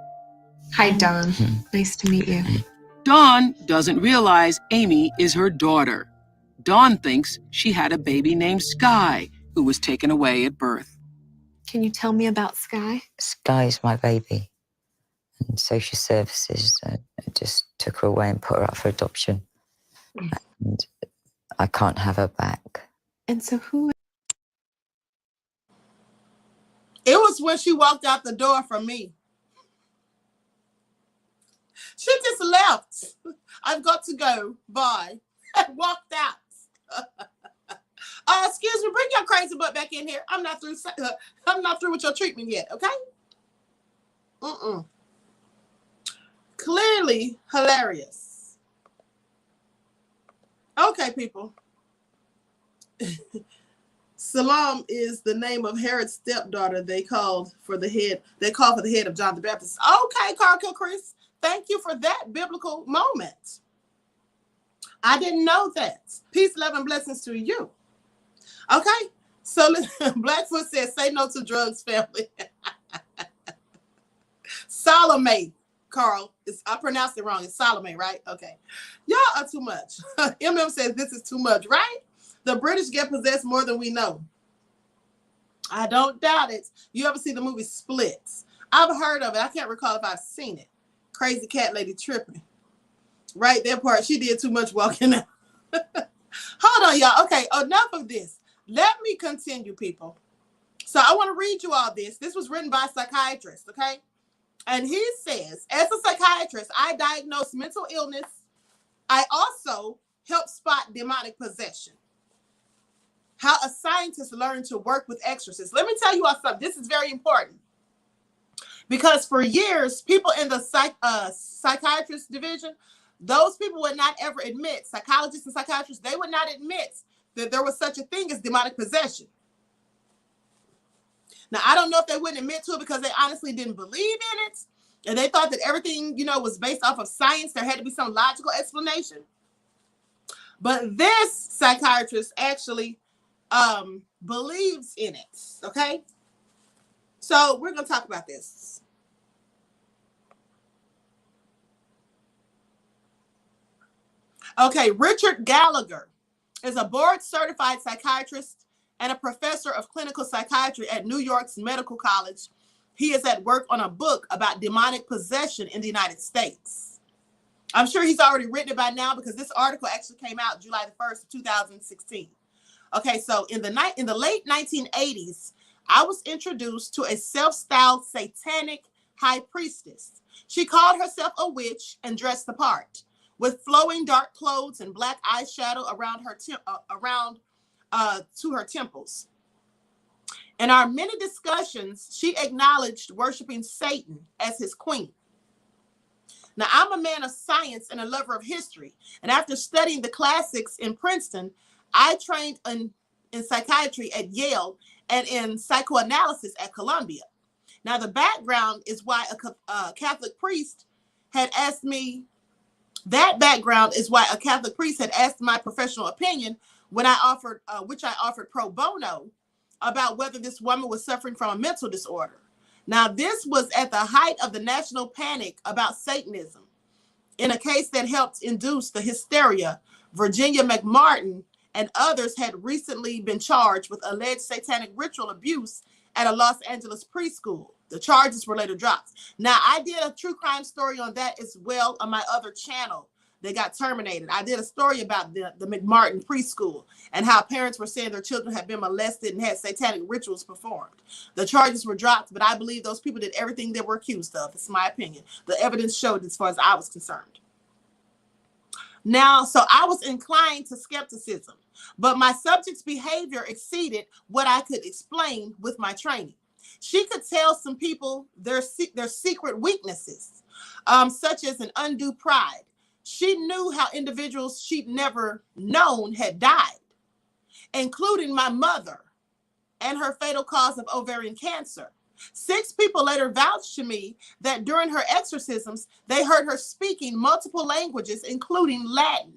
Hi, Dawn. Nice to meet you. Dawn doesn't realize Amy is her daughter. Dawn thinks she had a baby named Sky, who was taken away at birth. Can you tell me about Sky? Sky's my baby. And social services just took her away and put her up for adoption. And I can't have her back. And so who? It was when she walked out the door from me. She just left. I've got to go. Bye. And walked out. Excuse me, bring your crazy butt back in here. I'm not through. I'm not through with your treatment yet. Okay. Clearly hilarious. Okay, people. Salam is the name of Herod's stepdaughter. They called for the head of John the Baptist. Okay, Carl Chris. Thank you for that biblical moment. I didn't know that. Peace, love, and blessings to you. Okay, so Blackfoot says, say no to drugs, family. Salome, Carl. I pronounced it wrong. It's Salome, right? Okay. Y'all are too much. MM says this is too much, right? The British get possessed more than we know. I don't doubt it. You ever see the movie Splits? I've heard of it. I can't recall if I've seen it. Crazy cat lady tripping. Right, that part. She did too much walking out. Hold on, y'all. Okay, enough of this. Let me continue, people. So I want to read you all this. This was written by a psychiatrist, okay? And he says, as a psychiatrist, I diagnose mental illness. I also help spot demonic possession. How a scientist learned to work with exorcists. Let me tell you all something. This is very important. Because for years, people in the psychiatrist division, those people would not ever admit, psychologists and psychiatrists, they would not admit that there was such a thing as demonic possession. Now, I don't know if they wouldn't admit to it because they honestly didn't believe in it. And they thought that everything, was based off of science. There had to be some logical explanation. But this psychiatrist actually believes in it, okay? So we're going to talk about this. Okay, Richard Gallagher is a board-certified psychiatrist and a professor of clinical psychiatry at New York's Medical College. He is at work on a book about demonic possession in the United States. I'm sure he's already written it by now because this article actually came out July the 1st of 2016. Okay, so in the late 1980s, I was introduced to a self-styled satanic high priestess. She called herself a witch and dressed the part, with flowing dark clothes and black eyeshadow around her to her temples. In our many discussions, she acknowledged worshiping Satan as his queen. Now, I'm a man of science and a lover of history. And after studying the classics in Princeton, I trained in psychiatry at Yale and in psychoanalysis at Columbia. Now, the background is why a Catholic priest had asked me, that background is why a Catholic priest had asked my professional opinion when I offered, which I offered pro bono, about whether this woman was suffering from a mental disorder. Now, this was at the height of the national panic about Satanism. In a case that helped induce the hysteria, Virginia McMartin and others had recently been charged with alleged satanic ritual abuse at a Los Angeles preschool. The charges were later dropped. Now, I did a true crime story on that as well on my other channel. They got terminated. I did a story about the McMartin preschool and how parents were saying their children had been molested and had satanic rituals performed. The charges were dropped, but I believe those people did everything they were accused of. It's my opinion. The evidence showed as far as I was concerned. Now, so I was inclined to skepticism, but my subject's behavior exceeded what I could explain with my training. She could tell some people their secret weaknesses, such as an undue pride. She knew how individuals she'd never known had died, including my mother and her fatal cause of ovarian cancer. 6 people later vouched to me that during her exorcisms, they heard her speaking multiple languages, including Latin,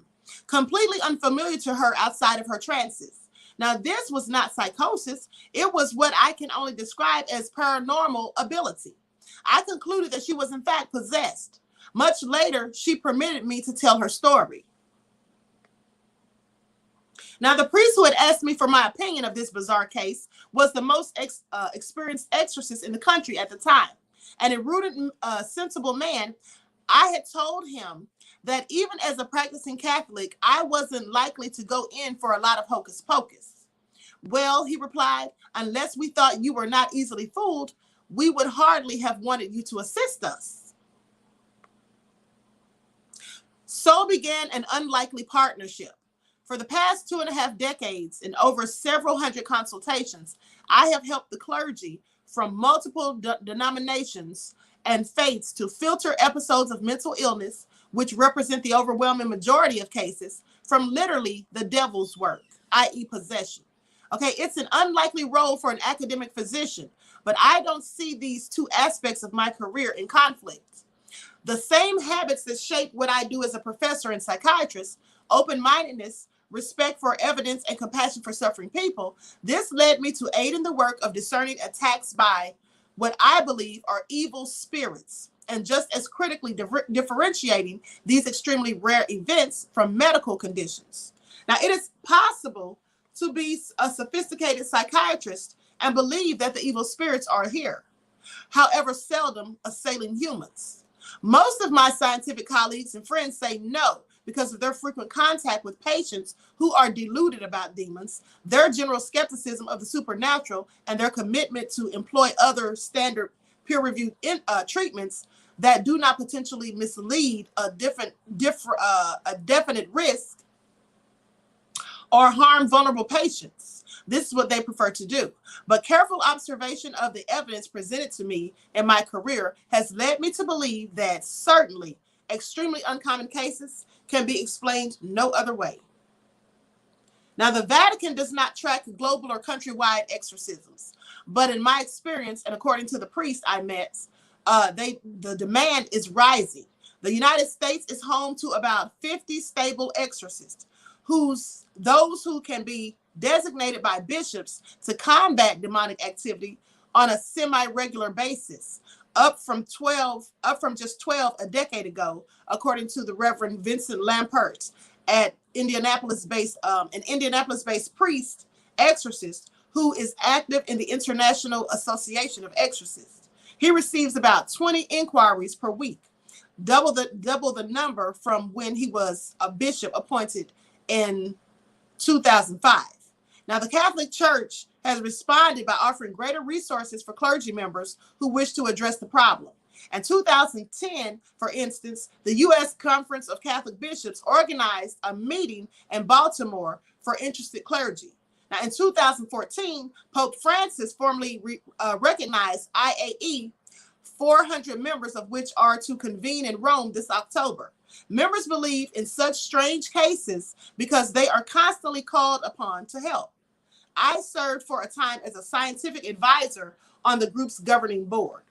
completely unfamiliar to her outside of her trances. Now, this was not psychosis. It was what I can only describe as paranormal ability. I concluded that she was in fact possessed. Much later, she permitted me to tell her story. Now, the priest who had asked me for my opinion of this bizarre case was the most experienced exorcist in the country at the time. And a rooted, sensible man, I had told him that even as a practicing Catholic, I wasn't likely to go in for a lot of hocus pocus. Well, he replied, unless we thought you were not easily fooled, we would hardly have wanted you to assist us. So began an unlikely partnership. For the past 2.5 decades and over several hundred consultations, I have helped the clergy from multiple denominations and faiths to filter episodes of mental illness, which represent the overwhelming majority of cases, from literally the devil's work, i.e. possession. Okay, it's an unlikely role for an academic physician, but I don't see these two aspects of my career in conflict. The same habits that shape what I do as a professor and psychiatrist, open-mindedness, respect for evidence, and compassion for suffering people, this led me to aid in the work of discerning attacks by what I believe are evil spirits, and just as critically differentiating these extremely rare events from medical conditions. Now, it is possible to be a sophisticated psychiatrist and believe that the evil spirits are here, however seldom assailing humans. Most of my scientific colleagues and friends say no, because of their frequent contact with patients who are deluded about demons, their general skepticism of the supernatural, and their commitment to employ other standard peer-reviewed treatments that do not potentially mislead a definite risk or harm vulnerable patients. This is what they prefer to do. But careful observation of the evidence presented to me in my career has led me to believe that certainly extremely uncommon cases can be explained no other way. Now, the Vatican does not track global or countrywide exorcisms, but in my experience, and according to the priest I met, the demand is rising. The United States is home to about 50 stable exorcists, those who can be designated by bishops to combat demonic activity on a semi-regular basis, up from just 12 a decade ago, according to the Reverend Vincent Lampert, an Indianapolis-based priest exorcist who is active in the International Association of Exorcists. He receives about 20 inquiries per week, double the number from when he was a bishop appointed in 2005. Now, the Catholic Church has responded by offering greater resources for clergy members who wish to address the problem. In 2010, for instance, the U.S. Conference of Catholic Bishops organized a meeting in Baltimore for interested clergy. Now, in 2014, Pope Francis formally recognized IAE 400 members of which are to convene in Rome this October. Members believe in such strange cases because they are constantly called upon to help. I served for a time as a scientific advisor on the group's governing board.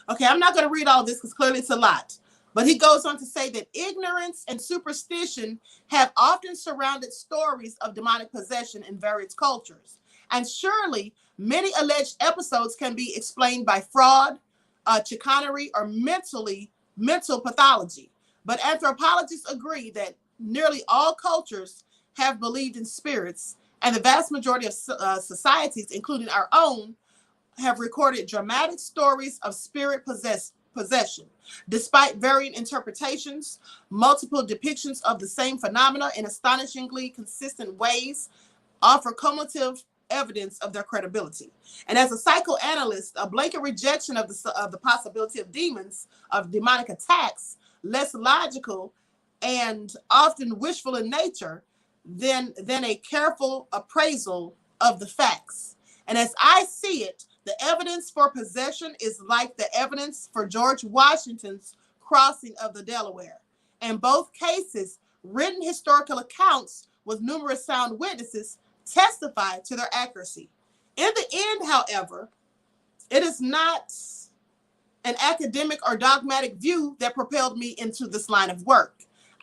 Okay, I'm not going to read all this because clearly it's a lot. But he goes on to say that ignorance and superstition have often surrounded stories of demonic possession in various cultures. And surely many alleged episodes can be explained by fraud, chicanery, or mental pathology. But anthropologists agree that nearly all cultures have believed in spirits, and the vast majority of societies, including our own, have recorded dramatic stories of spirit possession. Despite varying interpretations, multiple depictions of the same phenomena in astonishingly consistent ways offer cumulative evidence of their credibility. And as a psychoanalyst, a blanket rejection of the possibility of demonic attacks, less logical and often wishful in nature than a careful appraisal of the facts. And as I see it, the evidence for possession is like the evidence for George Washington's crossing of the Delaware. In both cases, written historical accounts with numerous sound witnesses testify to their accuracy. In the end, however, it is not an academic or dogmatic view that propelled me into this line of work.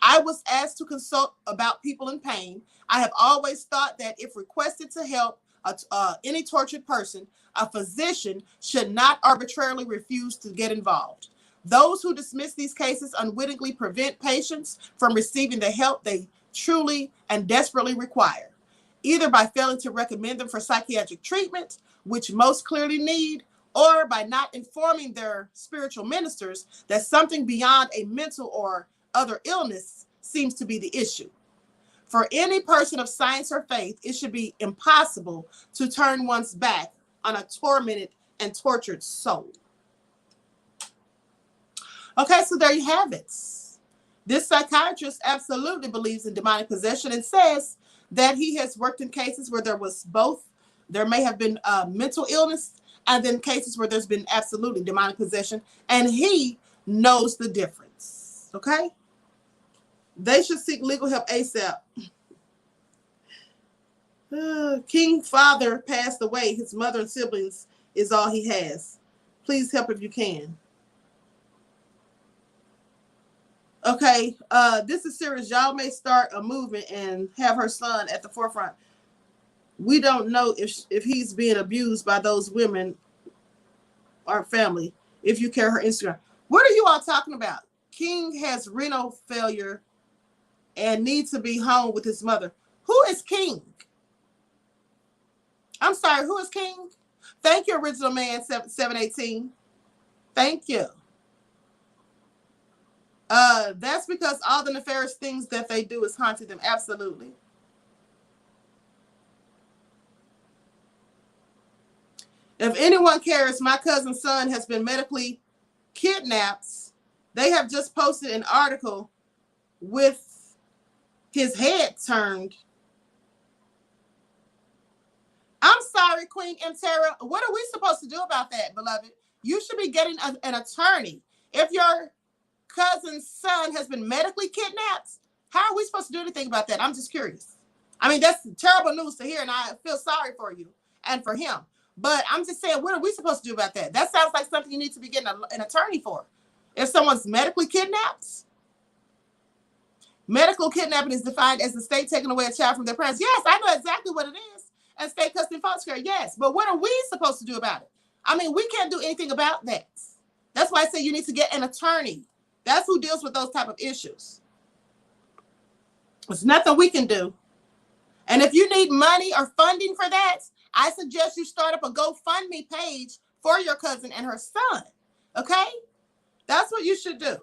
I was asked to consult about people in pain. I have always thought that if requested to help any tortured person, a physician should not arbitrarily refuse to get involved. Those who dismiss these cases unwittingly prevent patients from receiving the help they truly and desperately require, either by failing to recommend them for psychiatric treatment, which most clearly need, or by not informing their spiritual ministers that something beyond a mental or other illness seems to be the issue. For any person of science or faith, it should be impossible to turn one's back on a tormented and tortured soul. Okay, so there you have it. This psychiatrist absolutely believes in demonic possession and says that he has worked in cases where there may have been mental illness, and then cases where there's been absolutely demonic possession, and he knows the difference. Okay? They should seek legal help ASAP. King father passed away. His mother and siblings is all he has. Please help if you can. Okay, this is serious. Y'all may start a movement and have her son at the forefront. We don't know if he's being abused by those women or family. If you care, her Instagram. What are you all talking about? King has renal failure and needs to be home with his mother. Who is King? I'm sorry, who is King? Thank you, Original Man 718. Thank you. That's because all the nefarious things that they do is haunting them. Absolutely. If anyone cares, my cousin's son has been medically kidnapped. They have just posted an article with his head turned. I'm sorry, Queen Mtera. What are we supposed to do about that, beloved? You should be getting an attorney. If your cousin's son has been medically kidnapped, how are we supposed to do anything about that? I'm just curious. I mean, that's terrible news to hear, and I feel sorry for you and for him. But I'm just saying, what are we supposed to do about that? That sounds like something you need to be getting an attorney for. If someone's medically kidnapped, medical kidnapping is defined as the state taking away a child from their parents. Yes, I know exactly what it is. And state custody and foster care, yes. But what are we supposed to do about it? I mean, we can't do anything about that. That's why I say you need to get an attorney. That's who deals with those type of issues. There's nothing we can do. And if you need money or funding for that, I suggest you start up a GoFundMe page for your cousin and her son. Okay? That's what you should do.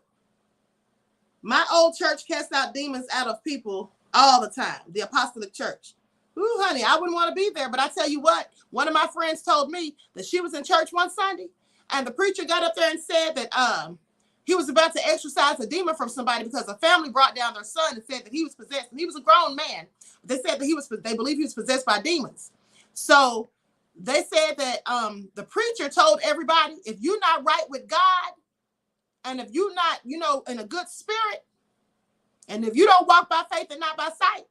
My old church casts out demons out of people all the time. The Apostolic Church. Ooh, honey, I wouldn't want to be there. But I tell you what, one of my friends told me that she was in church one Sunday, and the preacher got up there and said that he was about to exorcise a demon from somebody because a family brought down their son and said that he was possessed. And he was a grown man. They said that they believed he was possessed by demons. So They said that the preacher told everybody, if you're not right with God, and if you're not, in a good spirit, and if you don't walk by faith and not by sight,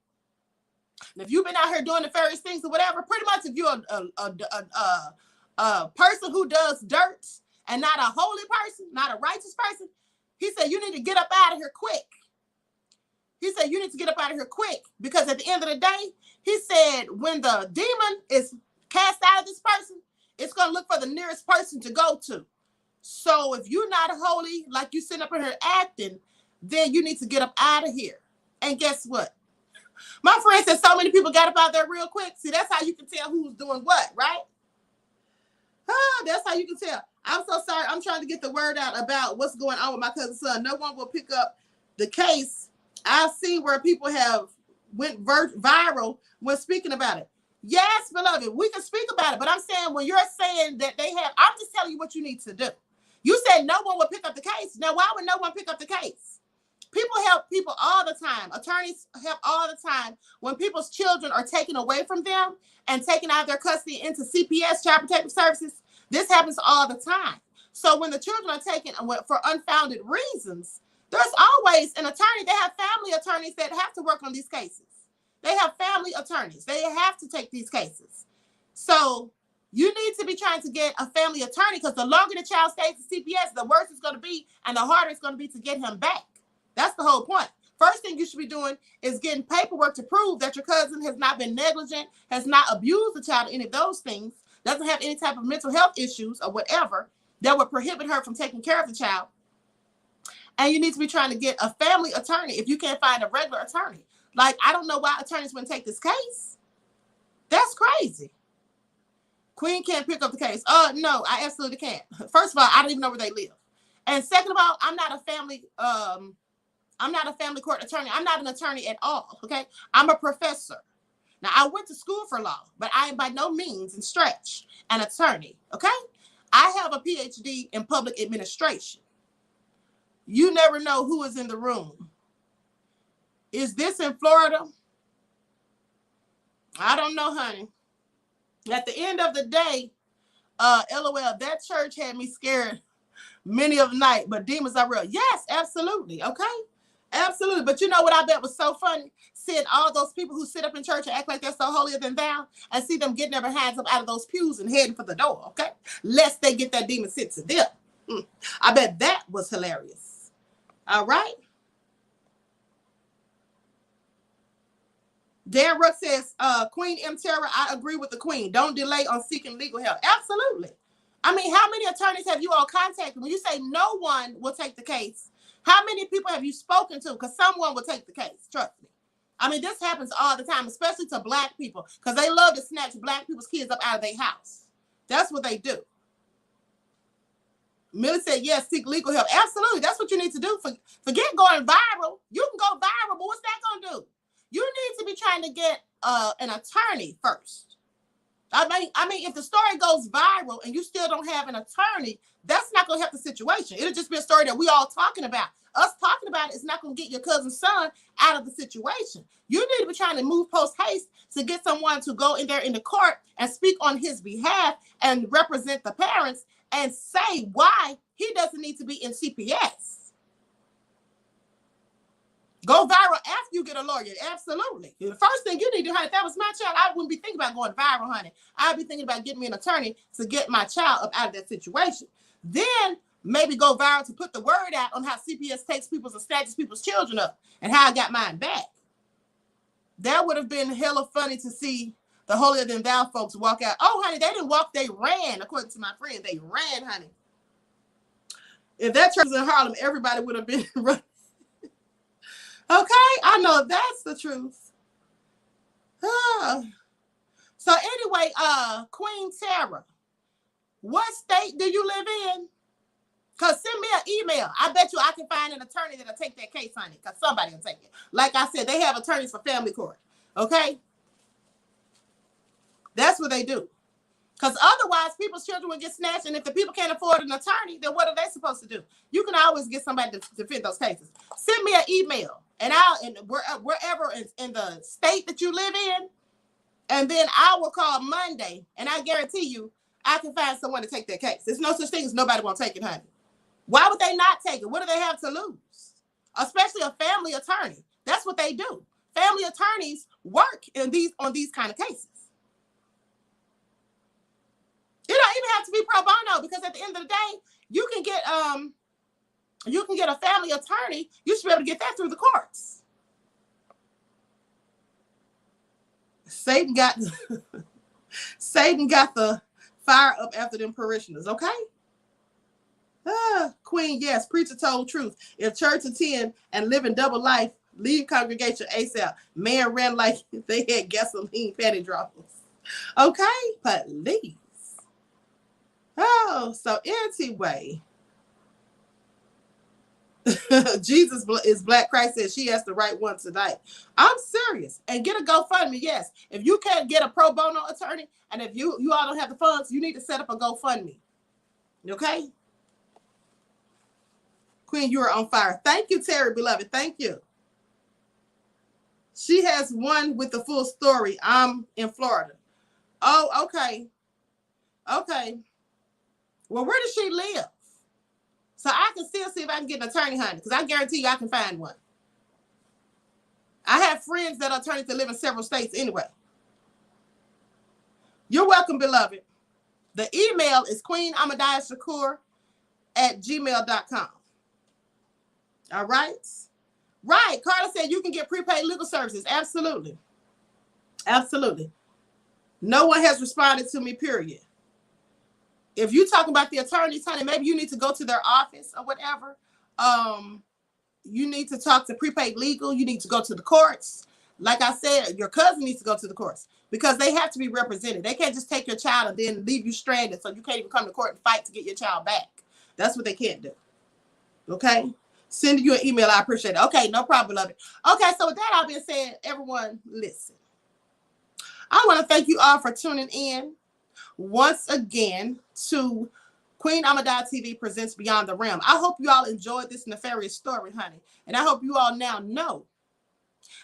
and if you've been out here doing nefarious things or whatever, pretty much if you're a person who does dirt and not a holy person, not a righteous person, he said, you need to get up out of here quick. He said, you need to get up out of here quick, because at the end of the day, he said, when the demon is cast out of this person, it's going to look for the nearest person to go to. So if you're not holy, like you sitting up in here acting, then you need to get up out of here. And guess what? My friend said so many people got up out there real quick. See, that's how you can tell who's doing what, right? That's how you can tell. I'm so sorry. I'm trying to get the word out about what's going on with my cousin's son. No one will pick up the case. I've seen where people have went viral when speaking about it. Yes, beloved, we can speak about it. But I'm saying, when you're saying that they have, I'm just telling you what you need to do. You said no one will pick up the case. Now, why would no one pick up the case? People help people all the time. Attorneys help all the time when people's children are taken away from them and taken out of their custody into CPS, Child Protective Services. This happens all the time. So when the children are taken for unfounded reasons, there's always an attorney. They have family attorneys that have to work on these cases. They have family attorneys. They have to take these cases. So you need to be trying to get a family attorney, because the longer the child stays in CPS, the worse it's going to be and the harder it's going to be to get him back. That's the whole point. First thing you should be doing is getting paperwork to prove that your cousin has not been negligent, has not abused the child, any of those things, doesn't have any type of mental health issues or whatever that would prohibit her from taking care of the child. And you need to be trying to get a family attorney if you can't find a regular attorney. Like, I don't know why attorneys wouldn't take this case. That's crazy. Queen can't pick up the case. No, I absolutely can't. First of all, I don't even know where they live. And second of all, I'm not a family court attorney. I'm not an attorney at all, okay? I'm a professor. Now, I went to school for law, but I am by no means and stretch an attorney, okay? I have a PhD in public administration. You never know who is in the room. Is this in Florida? I don't know, honey. At the end of the day, LOL, that church had me scared many of the night, but demons are real. Yes, absolutely, okay? Absolutely. But you know what I bet was so funny? Seeing all those people who sit up in church and act like they're so holier than thou, and see them getting their hands up out of those pews and heading for the door, okay? Lest they get that demon sent to them. I bet that was hilarious. All right? Dan Ruck says, Queen M. Terror, I agree with the Queen. Don't delay on seeking legal help. Absolutely. I mean, how many attorneys have you all contacted? When you say no one will take the case, how many people have you spoken to? Because someone will take the case, trust me. I mean, this happens all the time, especially to Black people, because they love to snatch Black people's kids up out of their house. That's what they do. Millie said, yes, seek legal help. Absolutely. That's what you need to do. Forget going viral. You can go viral, but what's that going to do? You need to be trying to get an attorney first. I mean, if the story goes viral and you still don't have an attorney, that's not going to help the situation. It'll just be a story that we all talking about. Us talking about it is not going to get your cousin's son out of the situation. You need to be trying to move post haste to get someone to go in there in the court and speak on his behalf and represent the parents and say why he doesn't need to be in CPS. Go viral after you get a lawyer. Absolutely. The first thing you need to do, honey, if that was my child, I wouldn't be thinking about going viral, honey. I'd be thinking about getting me an attorney to get my child up out of that situation. Then maybe go viral to put the word out on how CPS takes people's and snatches people's children up and how I got mine back. That would have been hella funny to see the holier than thou folks walk out. Oh, honey, they didn't walk, they ran. According to my friend, they ran, honey. If that church was in Harlem, everybody would have been running. Okay, I know that's the truth. So anyway, Queen Tara, what state do you live in? Because send me an email. I bet you I can find an attorney that'll take that case, honey, because somebody will take it. Like I said, they have attorneys for family court, okay? That's what they do. Because otherwise, people's children will get snatched, and if the people can't afford an attorney, then what are they supposed to do? You can always get somebody to defend those cases. Send me an email, and wherever in the state that you live in, And then I will call Monday, and I guarantee you, I can find someone to take their case. There's no such thing as nobody won't take it, honey. Why would they not take it? What do they have to lose? Especially a family attorney. That's what they do. Family attorneys work on these kind of cases. You don't even have to be pro bono, because at the end of the day, you can get a family attorney. You should be able to get that through the courts. Satan got the fire up after them parishioners, okay? Queen, yes, preacher told truth. If church attend and live in double life, leave congregation ASAP. Man ran like they had gasoline panty droppers. Okay, please. Oh, so anyway. Jesus is Black. Christ says she has the right one tonight. I'm serious. And get a GoFundMe. Yes. If you can't get a pro bono attorney, and if you all don't have the funds, you need to set up a GoFundMe. Okay? Queen, you are on fire. Thank you, Terry, beloved. Thank you. She has one with the full story. I'm in Florida. Oh, okay. Okay. Well, where does she live? So I can still see if I can get an attorney, honey, because I guarantee you I can find one. I have friends that are attorneys that live in several states anyway. You're welcome, beloved. The email is QueenAmadiahShakur@gmail.com. All right? Right. Carla said you can get prepaid legal services. Absolutely. Absolutely. No one has responded to me, period. If you talk about the attorneys, honey, maybe you need to go to their office or whatever. You need to talk to prepaid legal. You need to go to the courts. Like I said, your cousin needs to go to the courts because they have to be represented. They can't just take your child and then leave you stranded so you can't even come to court and fight to get your child back. That's what they can't do. Okay? Send you an email. I appreciate it. Okay, no problem, beloved. Okay, so with that all being said, everyone, listen. I want to thank you all for tuning in once again to Queen Amadiah TV presents Beyond the Realm. I hope you all enjoyed this nefarious story, honey. And I hope you all now know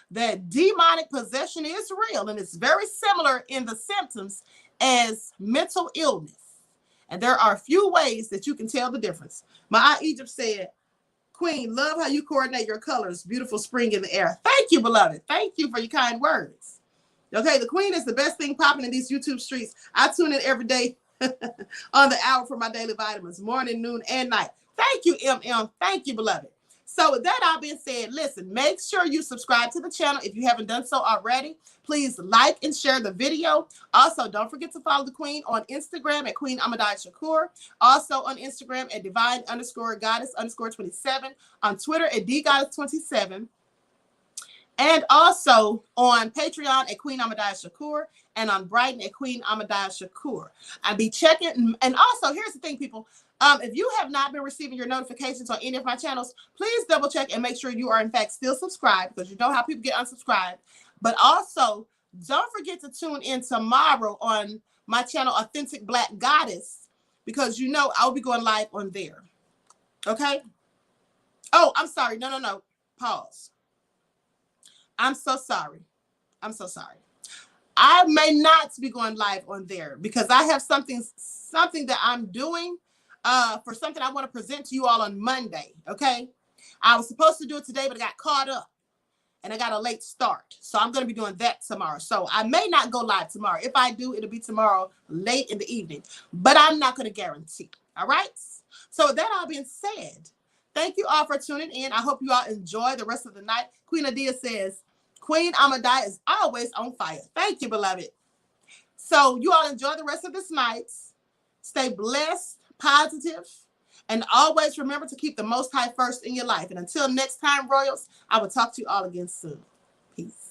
that demonic possession is real and it's very similar in the symptoms as mental illness. And there are a few ways that you can tell the difference. My Aunt Egypt said, Queen, love how you coordinate your colors. Beautiful spring in the air. Thank you, beloved. Thank you for your kind words. Okay, the Queen is the best thing popping in these YouTube streets. I tune in every day on the hour for my daily vitamins, morning, noon, and night. Thank you, MM. Thank you, beloved. So with that all being said, listen, make sure you subscribe to the channel if you haven't done so already. Please like and share the video. Also, don't forget to follow the Queen on Instagram at Queen Amadiah Shakur. Also on Instagram at divine_goddess_27. On Twitter at dgoddess27. And also on Patreon at Queen Amadiah Shakur and on Brighton at Queen Amadiah Shakur. I'll be checking. And also, here's the thing, people. If you have not been receiving your notifications on any of my channels, please double check and make sure you are in fact still subscribed, because you know how people get unsubscribed. But also, don't forget to tune in tomorrow on my channel, Authentic Black Goddess, because you know I'll be going live on there. Okay? Oh, I'm sorry. No. Pause. I'm so sorry. I'm so sorry. I may not be going live on there because I have something that I'm doing for something I want to present to you all on Monday. Okay. I was supposed to do it today, but I got caught up and I got a late start. So I'm going to be doing that tomorrow. So I may not go live tomorrow. If I do, it'll be tomorrow late in the evening, but I'm not going to guarantee. All right. So with that all being said, thank you all for tuning in. I hope you all enjoy the rest of the night. Queen Adia says, Queen Amadiah is always on fire. Thank you, beloved. So you all enjoy the rest of this night. Stay blessed, positive, and always remember to keep the Most High first in your life. And until next time, Royals, I will talk to you all again soon. Peace.